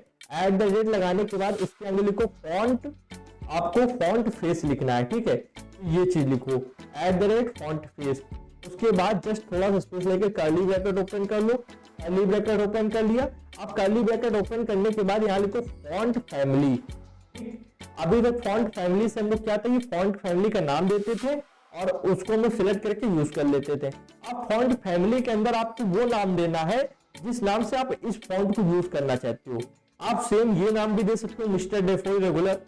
@ लगाने के बाद इसके अंदर लिखो फॉन्ट, आपको फॉन्ट फेस लिखना है, ठीक है। ये चीज लिखो @फॉन्ट फेस। उसके बाद जस्ट थोड़ा सा स्पेस लेके कर्ली ब्रैकेट ओपन कर लो। कर्ली ब्रैकेट ओपन कर लिया। अब कर्ली ब्रैकेट ओपन करने के बाद यहाँ लिखो फॉन्ट फैमिली। अभी तक फॉन्ट फैमिली से हम लोग क्या था, ये फॉन्ट फैमिली का नाम देते थे और उसको हम लोग सिलेक्ट करके यूज कर लेते थे। अब फॉन्ट फैमिली के अंदर आपको वो नाम देना है जिस नाम से आप इस फॉन्ट को यूज करना चाहते हो। आप सेम ये नाम भी दे सकते हो, मिस्टर डेफोई रेगुलर,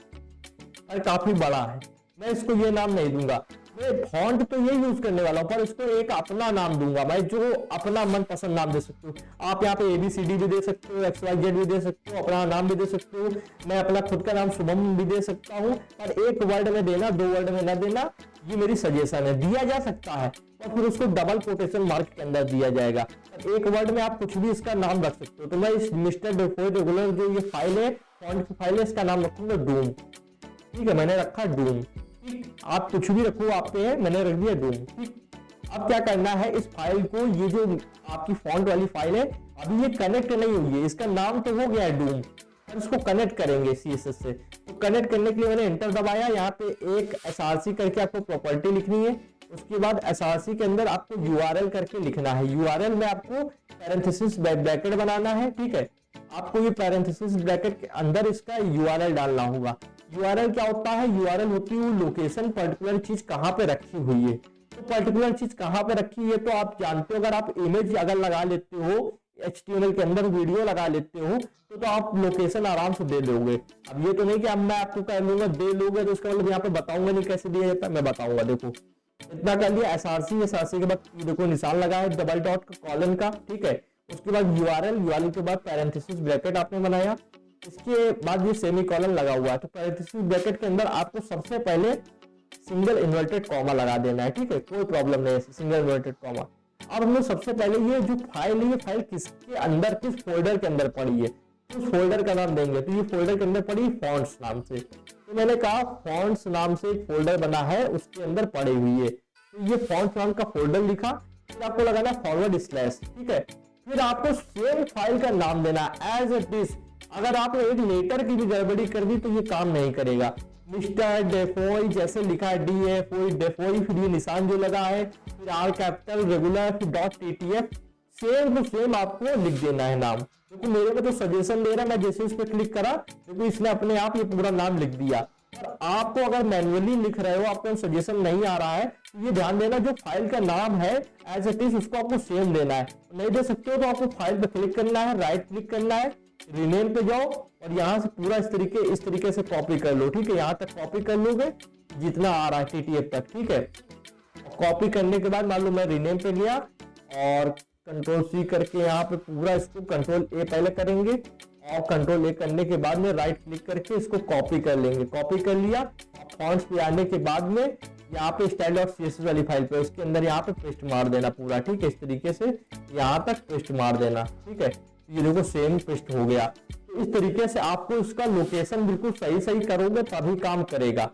और काफी बड़ा है, मैं इसको ये नाम नहीं दूंगा। मैं फॉन्ट तो ये यूज करने वाला हूँ पर इसको एक अपना नाम दूंगा मैं, जो अपना मनपसंद नाम दे सकते हो। आप यहाँ पे ABCD भी दे सकते हो, XYZ भी दे सकते हो, अपना नाम भी दे सकते हो। मैं अपना खुद का नाम शुभम भी दे सकता हूँ, पर एक वर्ड में देना, 2 वर्ड में ना देना, ये मेरी सजेशन है। दिया जा सकता है और फिर उसको डबल कोटेशन मार्क के अंदर दिया जाएगा। एक वर्ड में आप कुछ भी इसका नाम रख सकते हो। तो मैं इस मिस्टर डेफोई रेगुलर जो ये फाइल है, फॉन्ट की फाइल है, इसका नाम रखूंगा डूम, ठीक है। मैंने रखा डूम, ठीक। आप कुछ भी रखो, आप पे है, मैंने रख दिया डूम, ठीक। अब क्या करना है, इस फाइल को, ये जो आपकी फॉन्ट वाली फाइल है, अभी ये कनेक्ट नहीं हुई है, इसका नाम तो हो गया है डूम, और इसको कनेक्ट करेंगे CSS से। तो कनेक्ट करने के लिए मैंने एंटर दबाया। यहाँ पे एक SRC करके आपको प्रॉपर्टी लिखनी है। उसके बाद SRC के अंदर आपको URL करके लिखना है। URL में आपको पैरेंथेसिस ब्रैकेट बनाना है, ठीक है। आपको ये पैरेंथेसिस ब्रैकेट के अंदर इसका URL डालना होगा। URL क्या होता है, URL होती है लोकेशन, पर्टिकुलर चीज कहाँ पे रखी हुई है। तो पर्टिकुलर चीज कहाँ पे रखी है तो आप जानते हो, अगर आप इमेज अगर लगा लेते हो, HTML के अंदर वीडियो लगा लेते हो, तो आप लोकेशन आराम से दे लोगे। अब ये तो नहीं कि अब मैं आपको कह लूंगा दे लोगे, तो उसका मतलब यहाँ पे बताऊंगा नहीं कैसे दिया जाता है, मैं बताऊंगा। देखो इतना कर लिया। SRC के बाद देखो निशान लगा है डबल डॉट का, कॉलन का, ठीक है। उसके बाद URL के बाद पैरेंथेसिस ब्रैकेट आपने बनाया। इसके बाद ये सेमी कॉलन लगा हुआ है। तो पैरेंथेसिस ब्रैकेट के अंदर आपको सबसे पहले सिंगल इन्वर्टेड कॉमा लगा देना है, ठीक है। कोई प्रॉब्लम नहीं है, सिंगल इन्वर्टेड कॉमा। अब हम लोग सबसे पहले ये जो फाइल है, ये फाइल किसके अंदर, किस फोल्डर के अंदर पड़ी है, उस फोल्डर का नाम देंगे। तो ये फोल्डर के अंदर पड़ी फॉन्ट्स नाम से। तो मैंने कहा फॉन्ट्स नाम से एक फोल्डर बना है, उसके अंदर पड़ी हुई है। तो ये फॉन्ट्स नाम का फोल्डर लिखा। फिर आपको लगाना फॉरवर्ड/, ठीक है। फिर आपको सेम फाइल का नाम देना एज इट इज। अगर आपने एक लेटर की भी गड़बड़ी कर दी तो ये काम नहीं करेगा। मिस्टर डेफोई जैसे लिखा है DFOI डेफोई, फिर ये निशान जो लगा है, फिर R कैपिटल रेगुलर, फिर .TTF, सेम टू सेम आपको लिख देना है नाम। क्योंकि मेरे को तो सजेशन दे रहा है, मैं जैसे इस पे क्लिक करा क्योंकि इसने अपने आप ये पूरा नाम लिख दिया। और आपको अगर मैन्युअली लिख रहे हो, आपको सजेशन नहीं आ रहा है, तो ये ध्यान देना जो फाइल का नाम है एज इट इज उसको आपको सेम देना है। नहीं दे सकते हो तो आपको फाइल पे क्लिक करना है, राइट क्लिक करना है, रीनेम पे जाओ और यहाँ से पूरा इस तरीके से कॉपी कर लो, ठीक है। यहाँ तक कॉपी कर लोगे जितना आ रहा है TTF तक, ठीक है। कॉपी करने के बाद मान लो मैं रीनेम पे गया और Ctrl+C करके यहाँ पे पूरा इसको Ctrl+A पहले करेंगे और Ctrl+A करने के बाद में राइट क्लिक करके इसको कॉपी कर लेंगे। कॉपी कर लिया। फॉन्ट्स पे आने के बाद में यहाँ पे style.css वाली फाइल पे उसके अंदर यहाँ पे पेस्ट मार देना पूरा, ठीक है। इस तरीके से यहाँ तक पेस्ट मार देना, ठीक है। ये देखो सेम पेस्ट हो गया। तो इस तरीके से आपको इसका लोकेशन बिल्कुल सही करोगे तभी काम करेगा।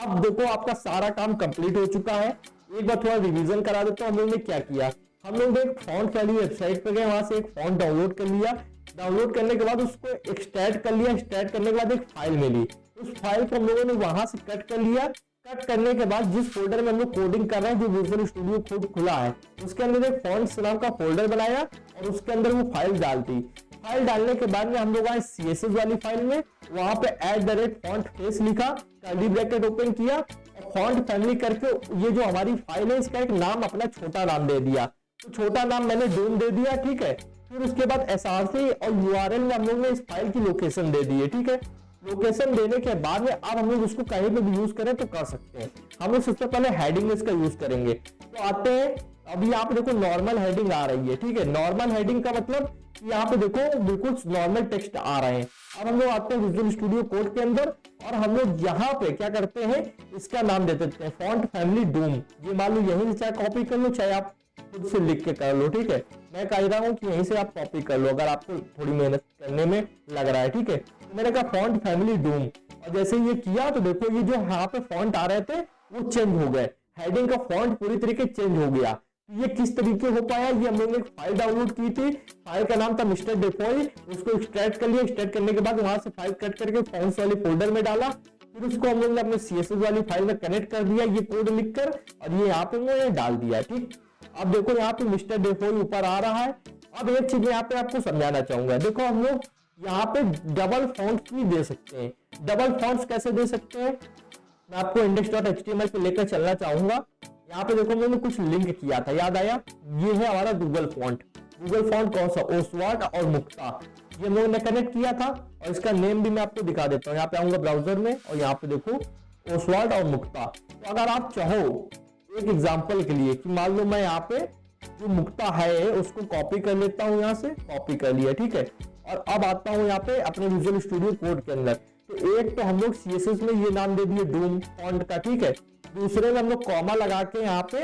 अब देखो आपका सारा काम कंप्लीट हो चुका है। एक बार थोड़ा रिवीजन करा देता हूँ हम लोग ने क्या किया। हम लोग एक फॉन्ट वाली वेबसाइट पे गए, वहां से एक फॉन्ट डाउनलोड कर लिया। डाउनलोड करने के बाद उसको एक्सट्रैक्ट कर लिया। एक्सट्रैक्ट करने के बाद एक फाइल मिली, उस फाइल को हम लोगों ने वहां से कट कर लिया। कट करने के बाद जिस फोल्डर में हम लोग कोडिंग कर रहे हैं, जो विजुअल स्टूडियो खुद खुला है, उसके अंदर एक फॉन्ट्स नाम का फोल्डर बनाया और उसके अंदर वो फाइल डाल दी। फाइल डालने के बाद में हम लोग आए CSS वाली फाइल में, वहां पे @फॉन्ट फेस लिखा, कर्ली ब्रैकेट ओपन किया और फॉन्ट फैमिली करके ये जो हमारी फाइल है इसका एक नाम, अपना छोटा नाम दे दिया। तो छोटा नाम मैंने डूम दे दिया, ठीक है। फिर उसके बाद SRC और URL में हम लोग ने इस फाइल की लोकेशन दे दी है, ठीक है। लोकेशन देने के बाद में अब हम लोग उसको कहीं पे भी यूज करें तो कर सकते हैं। हम लोग सबसे पहले हेडिंग में इसका यूज करेंगे। तो आते हैं अभी यहाँ पे देखो नॉर्मल हेडिंग आ रही है, ठीक है। नॉर्मल हेडिंग का मतलब यहाँ पे देखो बिल्कुल नॉर्मल टेक्स्ट आ रहे हैं। अब हम लोग आते हैं विजुअल स्टूडियो कोड के अंदर और हम लोग यहाँ पे क्या करते हैं, इसका नाम दे देते हैं फॉन्ट फैमिली डूम। ये मान लो यहीं से चाहे कॉपी कर लो, चाहे आप खुद से लिख के कर लो, ठीक है। मैं कह रहा हूँ कि यहीं से आप कॉपी कर लो अगर आपको थोड़ी मेहनत करने में लग रहा है, ठीक है। तो मैंने कहा फॉन्ट फैमिली डूम, और जैसे ये किया तो देखो ये जो यहाँ पे फॉन्ट आ रहे थे वो चेंज हो गए, हेडिंग का फॉन्ट पूरी तरीके चेंज हो गया। ये किस तरीके हो पाया, ये हम लोग ने एक फाइल डाउनलोड की थी, फाइल का नाम था मिस्टर डेफॉय, उसको एक्सट्रैक्ट कर लिया। एक्सट्रैक्ट करने के बाद वहां से फाइल कट करके फॉन्ट्स वाले फोल्डर में डाला, फिर उसको हम लोग ने अपने सीएसएस वाली फाइल में कनेक्ट कर दिया ये कोड लिखकर, और ये यहाँ पे मैंने डाल दिया, ठीक। अब देखो यहाँ पे मिस्टर डेफॉय ऊपर आ रहा है। अब एक चीज यहाँ पे आपको समझाना चाहूंगा, देखो हम लोग यहाँ पे डबल फॉन्ट्स भी दे सकते हैं। डबल फॉन्ट्स कैसे दे सकते हैं, मैं आपको index.html पे लेकर चलना चाहूंगा। यहाँ पे देखो मैंने कुछ लिंक किया था, याद आया, ये है हमारा गूगल फॉन्ट। गूगल फॉन्ट कौन सा, ओसवाल्ड और मुक्ता, ये हम लोगों ने कनेक्ट किया था। और इसका नेम भी मैं आपको दिखा देता हूँ, यहाँ पे आऊंगा ब्राउजर में और यहाँ पे देखो ओसवाल्ड और मुक्ता। तो अगर आप चाहो एक एग्जाम्पल के लिए कि मान लो मैं यहाँ पे जो मुक्ता है उसको कॉपी कर लेता हूँ, यहाँ से कॉपी कर लिया, ठीक है। और अब आता हूँ यहाँ पे अपने विजुअल स्टूडियो कोड के अंदर। तो एक तो हम लोग सीएसएस में ये नाम दे दिए डूम फॉन्ट का, ठीक है। दूसरे में हम लोग कॉमा लगा के यहाँ पे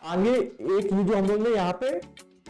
आगे एक ये जो हम लोग ने यहाँ पे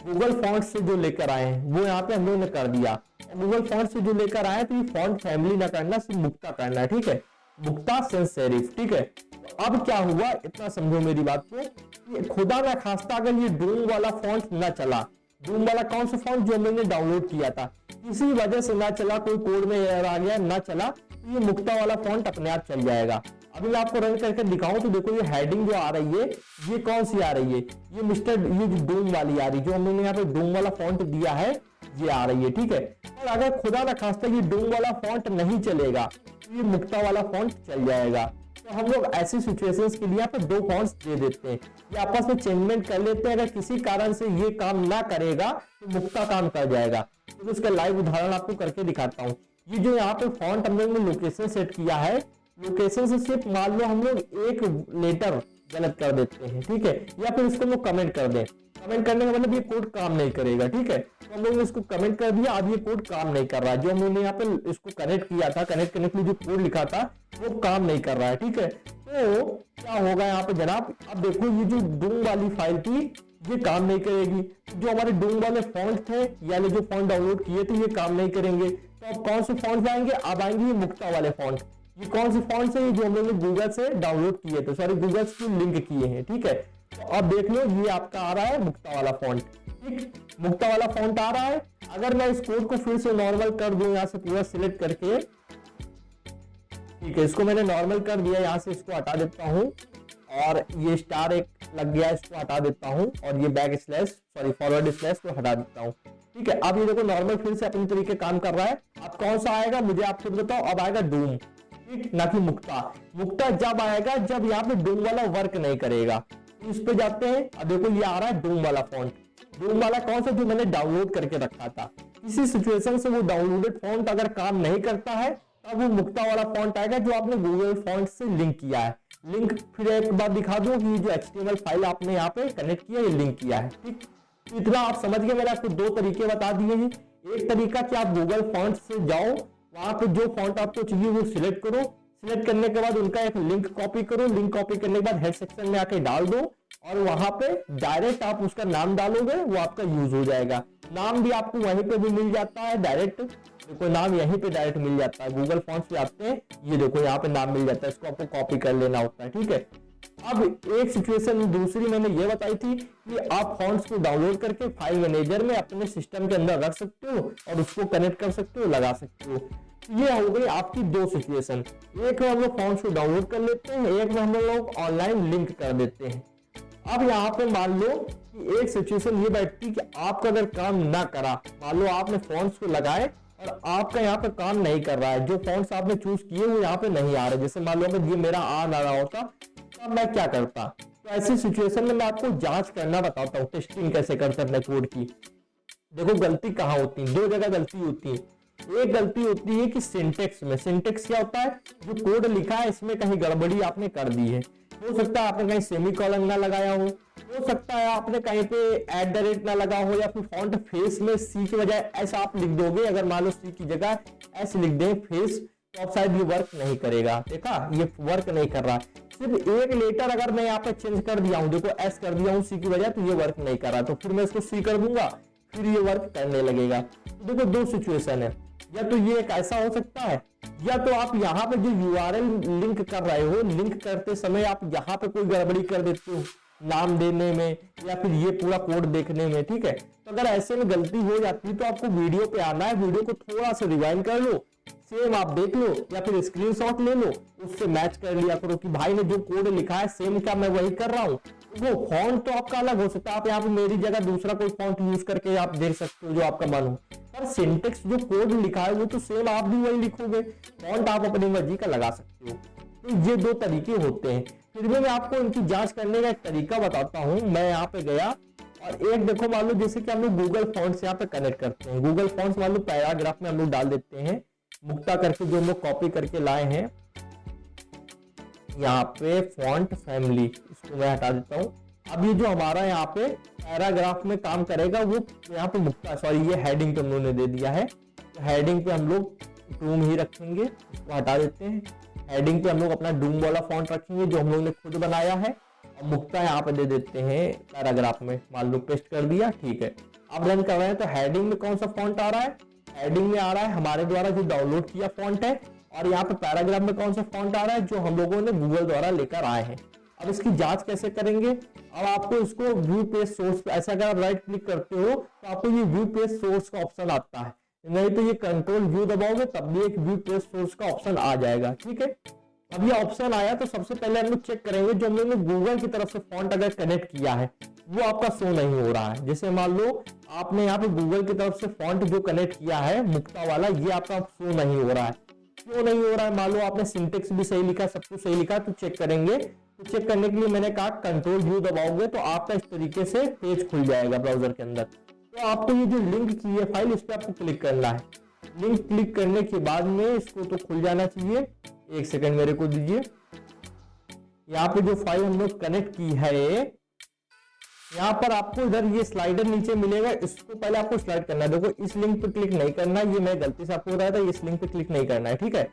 गूगल फॉन्ट से जो लेकर आए हैं वो यहाँ पे हम लोग ने कर दिया। गूगल फॉन्ट से जो लेकर आए तो ये फॉन्ट फैमिली ना करना, सिर्फ मुक्ता करना है, ठीक है। मुक्ता सेंस सेरिफ, ठीक है। तो अब क्या हुआ, इतना समझो मेरी बात को, कि खुदा ना खास्ता अगर ये डूम वाला फॉन्ट ना चला, डूम वाला कौन सा फॉन्ट जो हम लोग ने डाउनलोड किया था, किसी वजह से ना चला, कोई कोड में एरर आ गया ना चला, तो ये मुक्ता वाला फॉन्ट अपने आप चल जाएगा। अभी मैं आपको रन करके दिखाऊं तो देखो ये हेडिंग जो आ रही है ये कौन सी आ रही है, ये जो डूम वाली आ रही है, जो हमने यहाँ पे डूम वाला फॉन्ट दिया है ये आ रही है, ठीक है। और अगर खुदा ना खास्ता ये डूम वाला फॉन्ट नहीं चलेगा तो ये मुक्ता वाला फॉन्ट चल जाएगा। तो हम लोग ऐसी सिचुएशंस के लिए यहाँ पे दो फॉन्ट्स दे देते हैं, ये आपस में चेंजमेंट कर लेते हैं। अगर किसी कारण से ये काम ना करेगा तो मुक्ता काम कर जाएगा। तो इसका लाइव उदाहरण आपको करके दिखाता हूँ। ये जो यहाँ पे फॉन्ट हम लोग ने लोकेशन सेट किया है, लोकेशन से सिर्फ मान लो हम लोग एक लेटर गलत कर देते हैं, ठीक है, या फिर इसको हम लोग कमेंट कर दें। कमेंट करने का मतलब ये कोड काम नहीं करेगा, ठीक है। तो हम लोग ने इसको कमेंट कर दिया, अब ये कोड काम नहीं कर रहा है। जो हम लोग ने यहाँ पे इसको कनेक्ट किया था, कनेक्ट करने के लिए जो कोड लिखा था वो काम नहीं कर रहा है, ठीक है। तो क्या होगा यहाँ पे जनाब, अब देखो ये जो डूम वाली फाइल थी ये काम नहीं करेगी। जो हमारे डूम वाले फॉन्ट थे यानी जो फॉन्ट डाउनलोड किए थे ये काम नहीं करेंगे। तो अब कौन से फॉन्ट आएंगे, अब आएंगे ये मुक्ता वाले फॉन्ट। ये कौन से फॉन्ट है, जो हम लोग ने गूगल से डाउनलोड किए थे, सॉरी गूगल से लिंक किए हैं, ठीक है। तो अब देख लो ये आपका आ रहा है मुक्ता वाला फॉन्ट, ठीक, मुक्ता वाला फॉन्ट आ रहा है। अगर मैं इस कोड को फिर से नॉर्मल कर दूं, यहाँ से पूरा सिलेक्ट करके, ठीक है, इसको मैंने नॉर्मल कर दिया, यहाँ से इसको हटा देता हूँ और ये स्टार एक लग गया, इसको हटा देता हूँ और ये back slash sorry forward slash को हटा देता हूँ, ठीक है। अब ये देखो नॉर्मल फिर से अपने तरीके काम कर रहा है। अब कौन सा आएगा मुझे आप खुद बताओ, अब आएगा डूम, ठीक, ना कि मुक्ता। मुक्ता जब आएगा जब यहाँ पे डूम वाला वर्क नहीं करेगा। इस पे जाते हैं, अब देखो ये आ रहा है डूम वाला फॉन्ट। डूम वाला कौन सा, जो मैंने डाउनलोड करके रखा था। किसी सिचुएशन से वो डाउनलोडेड फॉन्ट अगर काम नहीं करता है तब वो मुक्ता वाला फॉन्ट आएगा जो आपने गूगल फॉन्ट से लिंक किया है। लिंक फिर एक बार दिखा दूं कि जो HTML फाइल आपने यहाँ पे कनेक्ट किया, ये लिंक किया है, ठीक। तो इतना आप समझ गए, मैंने आपको दो तरीके बता दिए हैं। एक तरीका कि आप गूगल फॉन्ट से जाओ, वहां पे जो फॉन्ट आपको चाहिए वो सिलेक्ट करो, सिलेक्ट करने के बाद उनका एक लिंक कॉपी करो, लिंक कॉपी करने के बाद हेड सेक्शन में आके डाल दो और वहां पे डायरेक्ट आप उसका नाम डालोगे, वो आपका यूज हो जाएगा। नाम भी आपको वहीं पे भी मिल जाता है डायरेक्ट, देखो नाम यहीं पे डायरेक्ट मिल जाता है। गूगल फॉन्ट्स पे आते हैं, ये देखो यहाँ पे नाम मिल जाता है, इसको आपको कॉपी कर लेना होता है, ठीक है। अब एक सिचुएशन दूसरी मैंने ये बताई थी कि आप फॉन्ट्स को डाउनलोड करके फाइल मैनेजर में अपने सिस्टम के अंदर रख सकते हो और उसको कनेक्ट कर सकते हो, लगा सकते हो। ये हो गई आपकी दो सिचुएशन। एक में हम लोग फॉन्ट्स को डाउनलोड कर लेते हैं, एक में हम लोग ऑनलाइन लिंक कर देते हैं। अब यहाँ पे मान लो कि एक सिचुएशन ये बैठती कि आपका अगर काम ना करा, मान लो आपने फॉन्ट्स को लगाए और आपका यहाँ पे काम नहीं कर रहा है, जो फॉन्ट्स आपने चूज किए वो यहाँ पे नहीं आ रहे, जैसे मान लो अगर ये मेरा आ ना रहा होता तब मैं क्या करता। तो ऐसी सिचुएशन में मैं आपको जांच करना बताता हूँ, टेस्टिंग कैसे करते हैं अपने कोड की। देखो गलती कहाँ होती है, दो जगह गलती होती है। एक गलती होती है कि सिंटेक्स में, सिंटेक्स क्या होता है, जो कोड लिखा है इसमें कहीं गड़बड़ी आपने कर दी है, हो सकता है आपने कहीं सेमीकोलन ना लगाया हो सकता है आपने कहीं पे @ ना लगा हो, या फिर फॉन्ट फेस में सी की बजाय ऐसा आप लिख दोगे। अगर मान लो सी की जगह ऐसे लिख दें फेस, तो अब शायद ये वर्क नहीं करेगा। देखा, ये वर्क नहीं कर रहा। सिर्फ एक लेटर अगर मैं यहाँ पे चेंज कर दिया हूँ, देखो एस कर दिया हूँ सी की बजाय, तो ये वर्क नहीं कर रहा। तो फिर मैं इसको सी कर दूंगा, फिर ये वर्क करने लगेगा। तो देखो दो सिचुएशन है, या तो ये एक ऐसा हो सकता है, या तो आप यहाँ पे जो URL लिंक कर रहे हो, लिंक करते समय आप यहाँ पे कोई गड़बड़ी कर देते हो नाम देने में, या फिर ये पूरा कोड देखने में। ठीक है, तो अगर ऐसे में गलती हो जाती है तो आपको वीडियो पे आना है, वीडियो को थोड़ा सा रिवाइंड कर लो, सेम आप देख लो, या फिर स्क्रीनशॉट ले लो, उससे मैच कर लिया करो कि भाई ने जो कोड लिखा है सेम क्या मैं वही कर रहा हूँ। वो फॉन्ट तो आपका अलग हो सकता है, आप यहाँ पे मेरी जगह दूसरा कोई फॉन्ट यूज करके आप देख सकते हो जो आपका मन हो, पर सिंटेक्स जो कोड लिखा है वो तो सेम आप भी वही लिखोगे। फॉन्ट आप अपनी मर्जी का लगा सकते हो। तो ये दो तरीके होते हैं। फिर भी मैं आपको इनकी जांच करने का एक तरीका बताता हूँ। मैं यहाँ पे गया और एक देखो, मान लो जैसे कि हम लोग गूगल फॉन्ट्स यहाँ पे कनेक्ट करते हैं। गूगल फॉन्ट्स मान लो पैराग्राफ में हम लोग डाल देते हैं, मुक्ता करके जो हम लोग कॉपी करके लाए हैं। यहाँ पे फॉन्ट फैमिली, इसको मैं हटा देता हूँ। अब ये जो हमारा यहाँ पे पैराग्राफ में काम करेगा वो यहाँ पे मुक्ता, सॉरी ये हेडिंग पे हम लोगों ने दे दिया है। तो हेडिंग पे हम लोग डूम ही रखेंगे, इसको हटा देते हैं। हेडिंग पे हम लोग अपना डूम वाला फॉन्ट रखेंगे जो हम लोग ने खुद बनाया है, और मुक्ता यहाँ पे दे देते हैं पैराग्राफ में, मान लो पेस्ट कर दिया। ठीक है, अब रन कर रहे हैं। तो हेडिंग में कौन सा फॉन्ट आ रहा है? हेडिंग में आ रहा है हमारे द्वारा जो डाउनलोड किया फॉन्ट है, और यहाँ पे पैराग्राफ में कौन सा फॉन्ट आ रहा है? जो हम लोगों ने गूगल द्वारा लेकर आए हैं। अब इसकी जांच कैसे करेंगे? अब आपको इसको व्यू पेज सोर्स पे, ऐसा अगर आप राइट क्लिक करते हो तो आपको ये व्यू पेज सोर्स का ऑप्शन आता है, नहीं तो ये कंट्रोल व्यू दबाओगे तब भी एक व्यू पेज सोर्स का ऑप्शन आ जाएगा। ठीक है, अब ये ऑप्शन आया तो सबसे पहले हम लोग चेक करेंगे जो हम लोग ने गूगल की तरफ से फॉन्ट अगर कनेक्ट किया है वो आपका शो नहीं हो रहा है। जैसे मान लो आपने यहाँ पे गूगल की तरफ से फॉन्ट जो कनेक्ट किया है मुक्ता वाला, ये आपका शो नहीं हो रहा है। क्यों नहीं हो रहा है? मान लो आपने सिंटेक्स भी सही लिखा, सब कुछ सही लिखा, तो चेक करेंगे। तो चेक करने के लिए मैंने कहा कंट्रोल व्यू दबाओगे तो आपका इस तरीके से पेज खुल जाएगा ब्राउजर के अंदर। तो आपको ये जो लिंक की है फाइल, इस पर आपको क्लिक करना है। लिंक क्लिक करने के बाद में इसको तो खुल जाना चाहिए। एक सेकंड मेरे को दीजिए। यहाँ पे जो फाइल हम लोग कनेक्ट की है, यहाँ पर आपको इधर ये स्लाइडर नीचे मिलेगा, इसको पहले आपको स्लाइड करना है। देखो इस लिंक पे क्लिक नहीं करना है, ये मैं गलती से आपको बताया था, इस लिंक पे क्लिक नहीं करना है। ठीक है,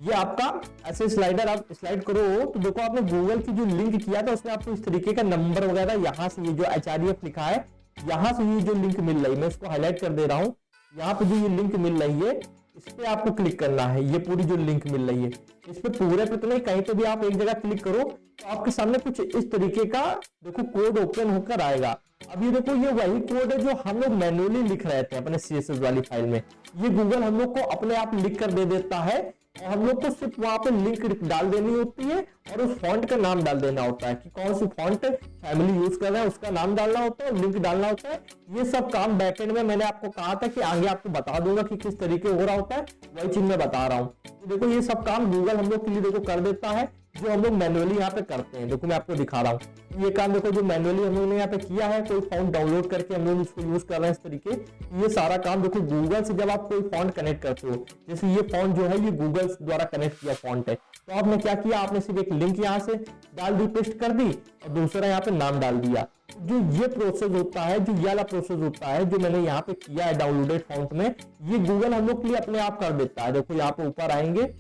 ये आपका ऐसे स्लाइडर आप स्लाइड करो तो देखो आपने गूगल की जो लिंक किया था उसमें आपको इस तरीके का नंबर वगैरह यहाँ से ये जो HREF लिखा है, यहाँ से ये जो लिंक मिल रही है, मैं इसको हाईलाइट कर दे रहा हूँ। यहाँ पे जो ये लिंक मिल रही है इस पे आपको क्लिक करना है। ये पूरी जो लिंक मिल रही है इस पे पूरे पे तो नहीं, कहीं पे भी आप एक जगह क्लिक करो तो आपके सामने कुछ इस तरीके का देखो कोड ओपन होकर आएगा। अब ये देखो ये वही कोड है जो हम लोग मैन्युअली लिख रहे थे अपने CSS वाली फाइल में। ये गूगल हम लोग को अपने आप लिख कर दे देता है और हम लोग को सिर्फ वहां पे लिंक डाल देनी होती है और उस फॉन्ट का नाम डाल देना होता है कि कौन सी फॉन्ट फैमिली यूज कर रहे हैं, उसका नाम डालना होता है, लिंक डालना होता है। ये सब काम बैकएंड में मैंने आपको कहा था कि आगे आपको बता दूंगा कि किस तरीके हो रहा होता है, वही चीज मैं बता रहा हूँ। तो देखो ये सब काम गूगल हम लोग के लिए देखो कर देता है जो हम लोग मैन्युअली यहाँ पे करते हैं। देखो मैं आपको दिखा रहा हूँ ये काम, देखो जो मैन्युअली हम लोग ने यहाँ पे किया है, कोई फॉन्ट डाउनलोड करके हम लोग इसको यूज कर रहे हैं इस तरीके। ये सारा काम देखो गूगल से जब आप कोई फॉन्ट कनेक्ट करते हो, जैसे ये फॉन्ट जो है ये गूगल द्वारा कनेक्ट किया फॉन्ट है, तो आपने क्या किया, आपने सिर्फ एक लिंक यहाँ से डाल दी, पेस्ट कर दी और दूसरा यहाँ पे नाम डाल दिया। जो ये प्रोसेस होता है, जो ये वाला प्रोसेस होता है जो मैंने यहाँ पे किया है डाउनलोडेड फॉन्ट में, ये गूगल हम लोग के लिए अपने आप कर देता है। देखो यहाँ पे ऊपर आएंगे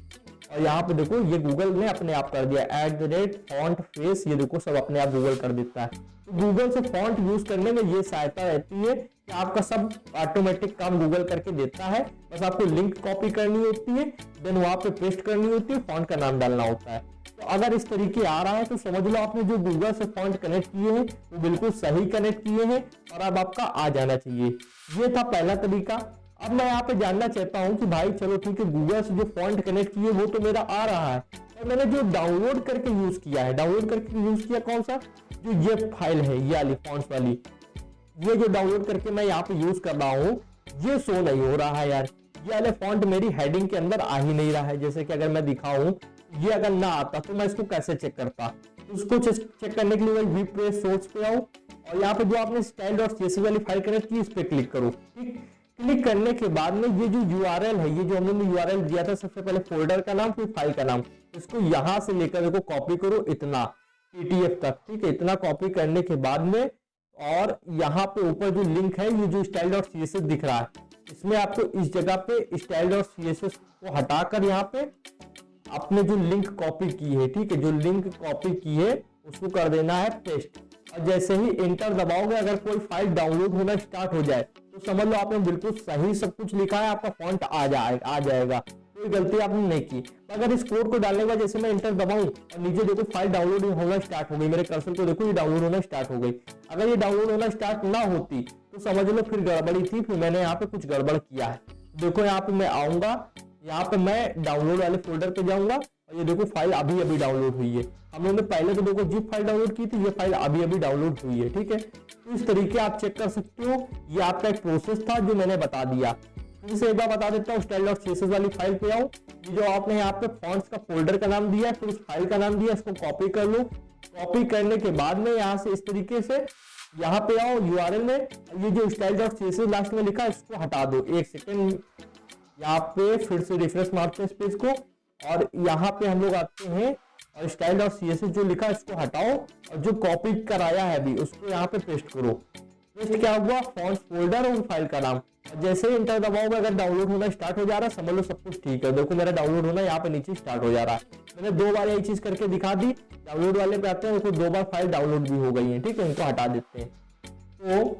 और यहाँ पे देखो ये गूगल ने अपने आप कर दिया @font face, ये देखो सब अपने आप गूगल कर देता है। तो गूगल से फॉन्ट यूज करने में ये सहायता रहती है कि आपका सब ऑटोमेटिक काम गूगल करके देता है, बस आपको लिंक कॉपी करनी होती है, देन वहां पे पेस्ट करनी होती है, फॉन्ट का नाम डालना होता है। तो अगर इस तरीके आ रहा है तो समझ लो आपने जो गूगल से फॉन्ट कनेक्ट किए हैं वो बिल्कुल सही कनेक्ट किए हैं और अब आपका आ जाना चाहिए। ये था पहला तरीका। अब मैं यहाँ पे जानना चाहता हूँ कि भाई चलो ठीक है, गूगल से जो फॉन्ट कनेक्ट किए वो तो मेरा आ रहा है, और मैंने जो डाउनलोड करके यूज किया है, डाउनलोड करके यूज किया कौन सा, जो ये फाइल है ये वाली फॉन्ट्स वाली, ये जो डाउनलोड करके मैं यहाँ पे यूज कर रहा हूँ ये शो नहीं हो रहा है यार। ये वाले फॉन्ट मेरी हेडिंग के अंदर आ ही नहीं रहा है। जैसे कि अगर मैं दिखाऊं, ये अगर ना आता तो मैं इसको कैसे चेक करता, उसको चेक करने के लिए मैं व्यू पेज सोर्स पे आऊं और यहाँ पे जो आपने style.csv वाली फाइल कनेक्ट की इस पे क्लिक करो। ठीक, क्लिक करने के बाद में ये जो URL है, ये जो हमने URL दिया था सबसे पहले फोल्डर का नाम फिर फाइल का नाम, इसको यहां से लेकर देखो कॉपी करो इतना, पीटीएफ तक, ठीक है। इतना कॉपी करने के बाद में, और यहाँ पे ऊपर जो लिंक है, ये जो style.css दिख रहा है, इसमें आपको इस जगह पे style.css को हटाकर यहाँ पे आपने जो लिंक कॉपी की है, ठीक है, जो लिंक कॉपी की है उसको कर देना है पेस्ट। और जैसे ही एंटर दबाओगे, अगर कोई फाइल डाउनलोड होना स्टार्ट हो जाए तो समझ लो आपने बिल्कुल सही सब कुछ लिखा है, आपका फॉन्ट आ जाएगा, कोई गलती आपने नहीं की। तो अगर इस कोड को डालने के बाद जैसे मैं एंटर दबाऊं और नीचे देखो फाइल डाउनलोड होना स्टार्ट हो गई, मेरे कर्सर को देखो ये डाउनलोड होना स्टार्ट हो गई। अगर ये डाउनलोड होना स्टार्ट ना होती तो समझ लो फिर गड़बड़ी थी, फिर मैंने यहाँ पे कुछ गड़बड़ किया है। देखो यहाँ पे मैं आऊंगा, यहाँ पे मैं डाउनलोड वाले फोल्डर पे जाऊंगा और ये देखो फाइल अभी अभी डाउनलोड हुई है। हम लोगों ने पहले तो देखो जिप फाइल डाउनलोड की थी, ये फाइल अभी अभी डाउनलोड हुई है, ठीक है। तो इस तरीके आप चेक कर सकते हो, ये आपका एक प्रोसेस था जो मैंने बता दिया। फिर से एक बार बता देता हूँ, style.css वाली फाइल पे आओ, ये जो आपने यहाँ पे फॉन्ट्स का फोल्डर का नाम दिया है, फिर उस फाइल का नाम दिया, इसको कॉपी कर लो। कॉपी करने के बाद में यहाँ से इस तरीके से यहाँ पे आओ URL में, ये जो style.css लास्ट में लिखा है इसको हटा दो। एक सेकेंड, यहाँ पे फिर से रिफ्रेश मारते हैं इस पेज को, और यहाँ पे हम लोग आते हैं और style.css जो लिखा है इसको हटाओ, और जो कॉपी कराया है अभी उसको यहाँ पे पेस्ट करो। पेस्ट क्या हुआ, फॉन्ट्स फोल्डर और फाइल का नाम। और जैसे ही इंटर दबाओगे, अगर डाउनलोड होना स्टार्ट हो जा रहा है, समझ लो सब कुछ ठीक है। देखो मेरा डाउनलोड होना यहाँ पे नीचे स्टार्ट हो जा रहा है। मैंने 2 बार यही चीज करके दिखा दी। डाउनलोड वाले पे आते हैं, देखो 2 बार फाइल डाउनलोड भी हो गई है, ठीक है, इनको हटा देते हैं। तो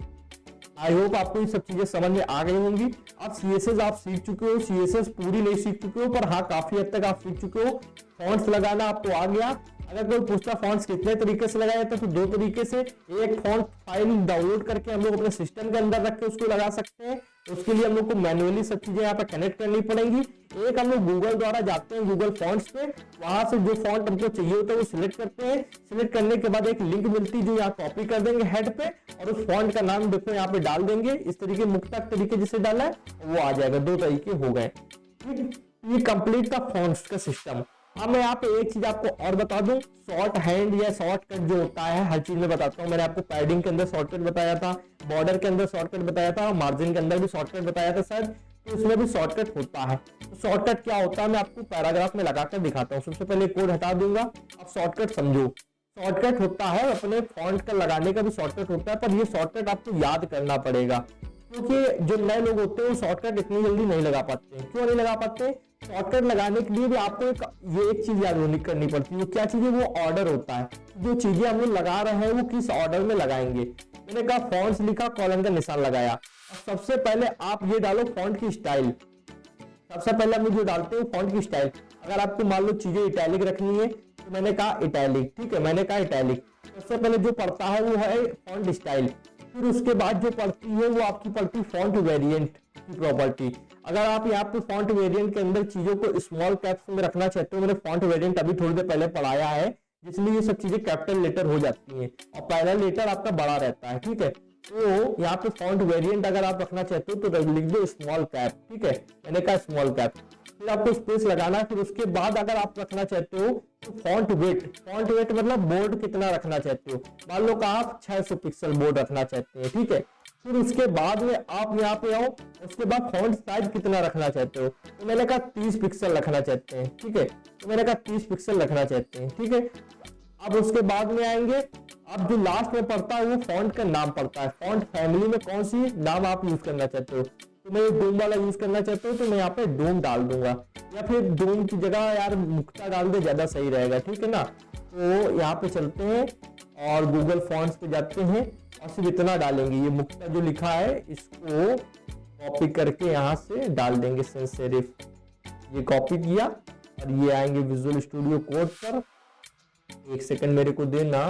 आई होप आपको ये सब चीजें समझ में आ गई होंगी। अब CSS आप सीख चुके हो, CSS पूरी नहीं सीख चुके हो, पर हाँ काफी हद तक आप सीख चुके हो। फॉन्ट्स लगाना आपको आ गया। अगर कोई पूछता फॉन्ट्स कितने तरीके से लगाया जाता है, तो 2 तरीके से। एक फॉन्ट फाइल डाउनलोड करके हम लोग अपने सिस्टम के अंदर रख के उसको लगा सकते हैं, उसके लिए हम लोग को मैन्युअली सब चीजें यहाँ पे कनेक्ट करनी पड़ेंगी। एक हम लोग गूगल द्वारा जाते हैं, गूगल फॉन्ट्स पे, वहां से जो फॉन्ट हमको चाहिए होता है वो सिलेक्ट करते हैं। सिलेक्ट करने के बाद एक लिंक मिलती है जो यहाँ कॉपी कर देंगे हेड पे, और उस फॉन्ट का नाम देखो यहाँ पे डाल देंगे। इस तरीके मुक्तक तरीके जिसे डाला है वो आ जाएगा। 2 तरीके हो गए, ठीक। ये कंप्लीट था फॉन्ट्स का सिस्टम। अब मैं यहाँ पे एक चीज आपको और बता दूं, शॉर्ट हैंड या शॉर्टकट जो होता है, हर चीज में बताता हूँ। मैंने आपको पैडिंग के अंदर शॉर्टकट बताया था, बॉर्डर के अंदर शॉर्टकट बताया था, मार्जिन के अंदर भी शॉर्टकट बताया था शायद, तो उसमें भी शॉर्टकट होता है। तो शॉर्टकट क्या होता है मैं आपको पैराग्राफ में लगाकर दिखाता हूँ। सबसे पहले कोड हटा दूंगा, अब शॉर्टकट समझो। शॉर्टकट होता है, अपने फॉन्ट का लगाने का भी शॉर्टकट होता है, पर ये शॉर्टकट आपको याद करना पड़ेगा, क्योंकि जो नए लोग होते हैं वो शॉर्टकट इतनी जल्दी नहीं लगा पाते। क्यों नहीं लगा पाते? शॉर्टकट लगाने के लिए भी आपको एक चीज याद करनी पड़ती है। वो क्या चीज है? वो ऑर्डर होता है। जो चीजें हम लोग लगा रहे हैं वो किस ऑर्डर में लगाएंगे। मैंने कहा फॉन्ट्स लिखा, कॉलन का निशान लगाया। अब सबसे पहले आप ये डालो फॉन्ट की स्टाइल। सबसे पहले हम जो डालते हैं फॉन्ट की स्टाइल। अगर आपको मान लो चीजें इटैलिक रखनी है तो मैंने कहा इटैलिक, ठीक है, मैंने कहा इटैलिक। सबसे पहले जो पड़ता है वो है फॉन्ट स्टाइल। फिर उसके बाद जो पड़ती है वो आपकी पड़ती फॉन्ट वेरिएंट की प्रॉपर्टी। अगर आप यहाँ पे फॉन्ट वेरिएंट के अंदर चीजों को स्मॉल कैप्स में रखना चाहते हो, मैंने फॉन्ट वेरिएंट अभी थोड़ी देर पहले पढ़ाया है, इसलिए ये सब चीजें कैपिटल लेटर हो जाती हैं और पहला लेटर आपका बड़ा रहता है, ठीक है। तो यहाँ पे फॉन्ट वेरिएंट अगर आप रखना चाहते हो तो लिख दो स्मॉल कैप, ठीक है, मैंने कहा स्मॉल कैप। फिर आपको स्पेस लगाना है। फिर उसके बाद अगर आप रखना चाहते हो तो फॉन्ट वेट मतलब बोर्ड कितना रखना चाहते हो। मान लो कि आप 600 पिक्सल बोर्ड रखना चाहते हैं, ठीक है। फिर उसके बाद में आप यहाँ पे आओ, उसके बाद फॉन्ट साइज कितना रखना चाहते हो, तो मैंने कहा 30 पिक्सल रखना चाहते हैं, ठीक है, तो मैंने कहा 30 पिक्सल रखना चाहते हैं, ठीक है। अब उसके बाद में आएंगे, अब जो लास्ट में पड़ता है वो फॉन्ट का नाम पड़ता है। फॉन्ट फैमिली में कौन सी नाम आप यूज करना चाहते हो, तो मैं डूम वाला यूज करना चाहता हूँ तो मैं यहाँ पे डूम डाल दूंगा, या फिर डूम की जगह यार मुक्ता डाल दे, ज्यादा सही रहेगा, ठीक है ना। तो यहाँ पे चलते हैं और गूगल फॉन्ट्स पे जाते हैं और सिर्फ इतना डालेंगे, ये मुक्ता जो लिखा है इसको कॉपी करके यहाँ से डाल देंगे सेंस सेरिफ। ये कॉपी किया और ये आएंगे विजुअल स्टूडियो कोड पर, एक सेकंड मेरे को देना,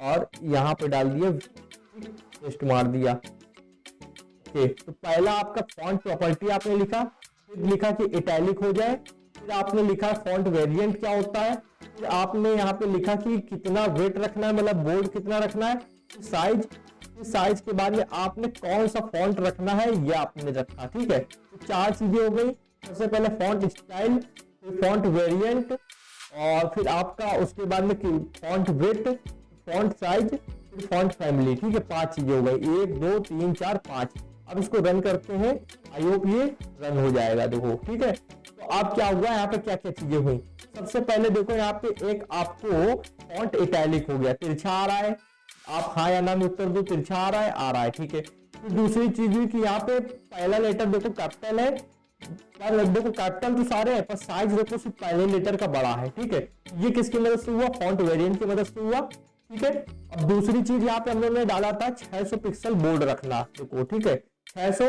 और यहाँ पे डाल दिया, पेस्ट मार दिया। ओके, तो पहला आपका फॉन्ट प्रॉपर्टी आपने लिखा, फिर लिखा कि इटैलिक हो जाए, फिर आपने लिखा फॉन्ट वेरिएंट क्या होता है, फिर आपने यहाँ पे लिखा कि कितना वेट रखना है, मतलब बोर्ड कितना रखना है, साइज के बाद में आपने कौन सा फॉन्ट रखना है ये आपने रखा, ठीक है। तो 4 चीजें हो गई। सबसे पहले फॉन्ट स्टाइल, फिर फॉन्ट वेरिएंट, और फिर आपका उसके बाद में फॉन्ट वेट, फॉन्ट साइज, फिर फॉन्ट फैमिली, ठीक है। 5 चीजें हो गई, 1 2 3 4 5। अब इसको रन करते हैं, आई होप ये रन हो जाएगा। देखो ठीक है, तो अब क्या हुआ यहाँ पे, क्या क्या चीजें हुई। सबसे पहले देखो यहाँ पे एक आपको फॉन्ट इटैलिक हो गया, तिरछा आ रहा है, आप हाँ या ना में उत्तर दो, तिरछा आ रहा है ठीक है। तो दूसरी चीज हुई कि यहाँ पे पहला लेटर देखो कैपिटल है, पर देखो कैपिटल तो सारे है पर साइज देखो सिर्फ पहले लेटर का बड़ा है ठीक है। ये किसकी मदद से हुआ, फॉन्ट वेरिएंट की मदद से हुआ ठीक है। अब दूसरी चीज यहाँ पे हम लोगों ने डाला था 600 पिक्सल बोर्ड रखना, देखो ठीक है 600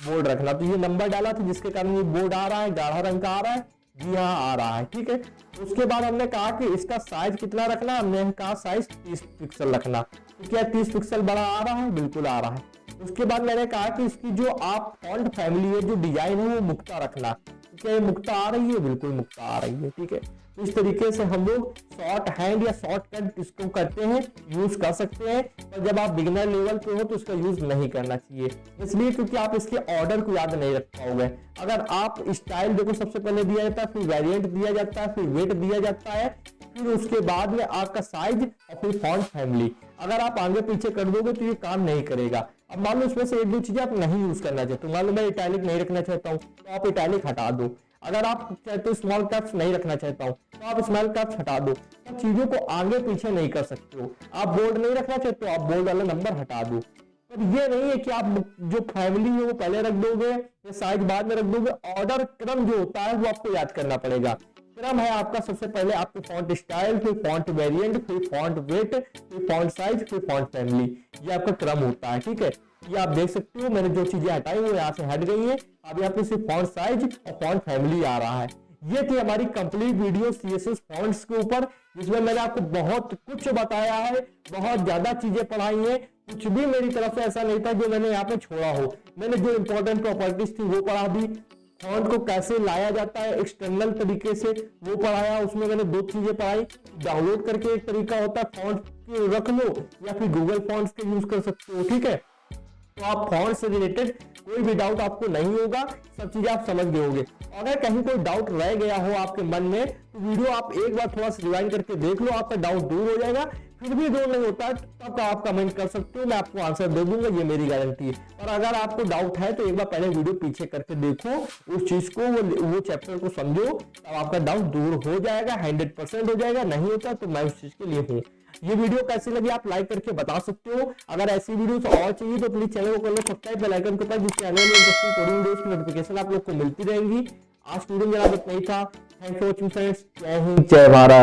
बोर्ड रखना, तो ये नंबर डाला था जिसके कारण ये बोर्ड आ रहा है, गाढ़ा रंग का आ रहा है, जी हाँ आ रहा है ठीक है। उसके बाद हमने कहा कि इसका साइज कितना रखना, हमने कहा साइज 30 पिक्सल रखना, तो क्या 30 पिक्सल बड़ा आ रहा है, बिल्कुल आ रहा है। उसके बाद मैंने कहा कि इसकी जो आप फॉन्ट फैमिली है, जो डिजाइन है वो मुक्ता रखना, तो क्या ये मुक्ता आ रही है, बिल्कुल मुक्ता आ रही है ठीक है। तो इस तरीके से हम लोग शॉर्ट हैंड या शॉर्टकट इसको करते हैं, यूज कर सकते हैं, पर जब आप बिगिनर लेवल पे हो तो इसका यूज नहीं करना चाहिए, इसलिए क्योंकि आप इसके ऑर्डर को याद नहीं रख पाओगे। अगर आप स्टाइल देखो सबसे पहले दिया जाता है, फिर वेरिएंट दिया जाता है, फिर वेट दिया जाता है, फिर उसके बाद में आपका साइज और फिर फॉन्ट फैमिली। अगर आप आगे पीछे कर दोगे तो ये काम नहीं करेगा। अब मान लो इसमें से एक दो चीजें आप नहीं यूज करना चाहते, मान लो मैं इटैलिक नहीं रखना चाहता हूँ तो आप इटैलिक हटा दो, अगर आप चाहते हो स्मॉल कैप्स नहीं रखना चाहता हूँ तो आप स्मॉल कैप्स हटा दो, तो चीजों को आगे पीछे नहीं कर सकते हो। आप बोल्ड नहीं रखना चाहते हो, आप बोल्ड वाला नंबर हटा दो। पर ये नहीं है कि आप जो फैमिली है वो पहले रख दोगे या साइज बाद में रख दोगे, ऑर्डर क्रम जो होता है वो आपको याद करना पड़ेगा। क्रम है आपका सबसे पहले आपके फॉन्ट स्टाइल, फिर फॉन्ट वेरिएंट, फिर फॉन्ट वेट, फिर फॉन्ट साइज, फिर फॉन्ट फैमिली, ये आपका क्रम होता है ठीक है। ये आप देख सकते हो मैंने जो चीजें हटाई वो यहाँ से हट गई है, अब यहाँ पे सिर्फ फॉन्ट साइज और फॉन्ट फैमिली आ रहा है। ये थी हमारी कंप्लीट वीडियो CSS फॉन्ट्स के ऊपर, जिसमें मैंने आपको बहुत कुछ बताया है, बहुत ज्यादा चीजें पढ़ाई है, कुछ भी मेरी तरफ से ऐसा नहीं था जो मैंने यहाँ पे छोड़ा हो। मैंने जो इंपॉर्टेंट प्रॉपर्टीज थी वो पढ़ा दी, फॉन्ट को कैसे लाया जाता है एक्सटर्नल तरीके से वो पढ़ाया, उसमें मैंने दो चीजें पढ़ाई, डाउनलोड करके एक तरीका होता है फॉन्ट रख लो या फिर गूगल फॉन्ट्स के यूज कर सकते हो ठीक है। तो आप फॉन्ट से रिलेटेड कोई भी डाउट आपको नहीं होगा, सब चीजें आप समझ गए होंगे। अगर कहीं कोई डाउट रह गया हो आपके मन में तो वीडियो आप एक बार थोड़ा सा रिवाइंड करके देख लो, आपका डाउट दूर हो जाएगा। फिर भी दूर नहीं होता तब आप कमेंट कर सकते हो, मैं आपको आंसर दे दूंगा, ये मेरी गारंटी है। और अगर आपको डाउट है तो एक बार पहले वीडियो पीछे करके देखो, उस चीज को वो चैप्टर को समझो, तब आपका डाउट दूर हो जाएगा, 100% हो जाएगा। नहीं होता तो मैं उस चीज के लिए हूँ। ये वीडियो कैसी लगी आप लाइक करके बता सकते हो। अगर ऐसी वीडियोस और चाहिए तो प्लीज चैनल को कर लो सब्सक्राइब, बेल आइकन के पास, जिस चैनल में इंटरेस्टिंग कोडिंग वीडियोस की नोटिफिकेशन आप लोग को मिलती रहेंगी। आज स्टूडेंट जनाब इतना ही था। Thank you for watching friends, जय हिंद जय भारत।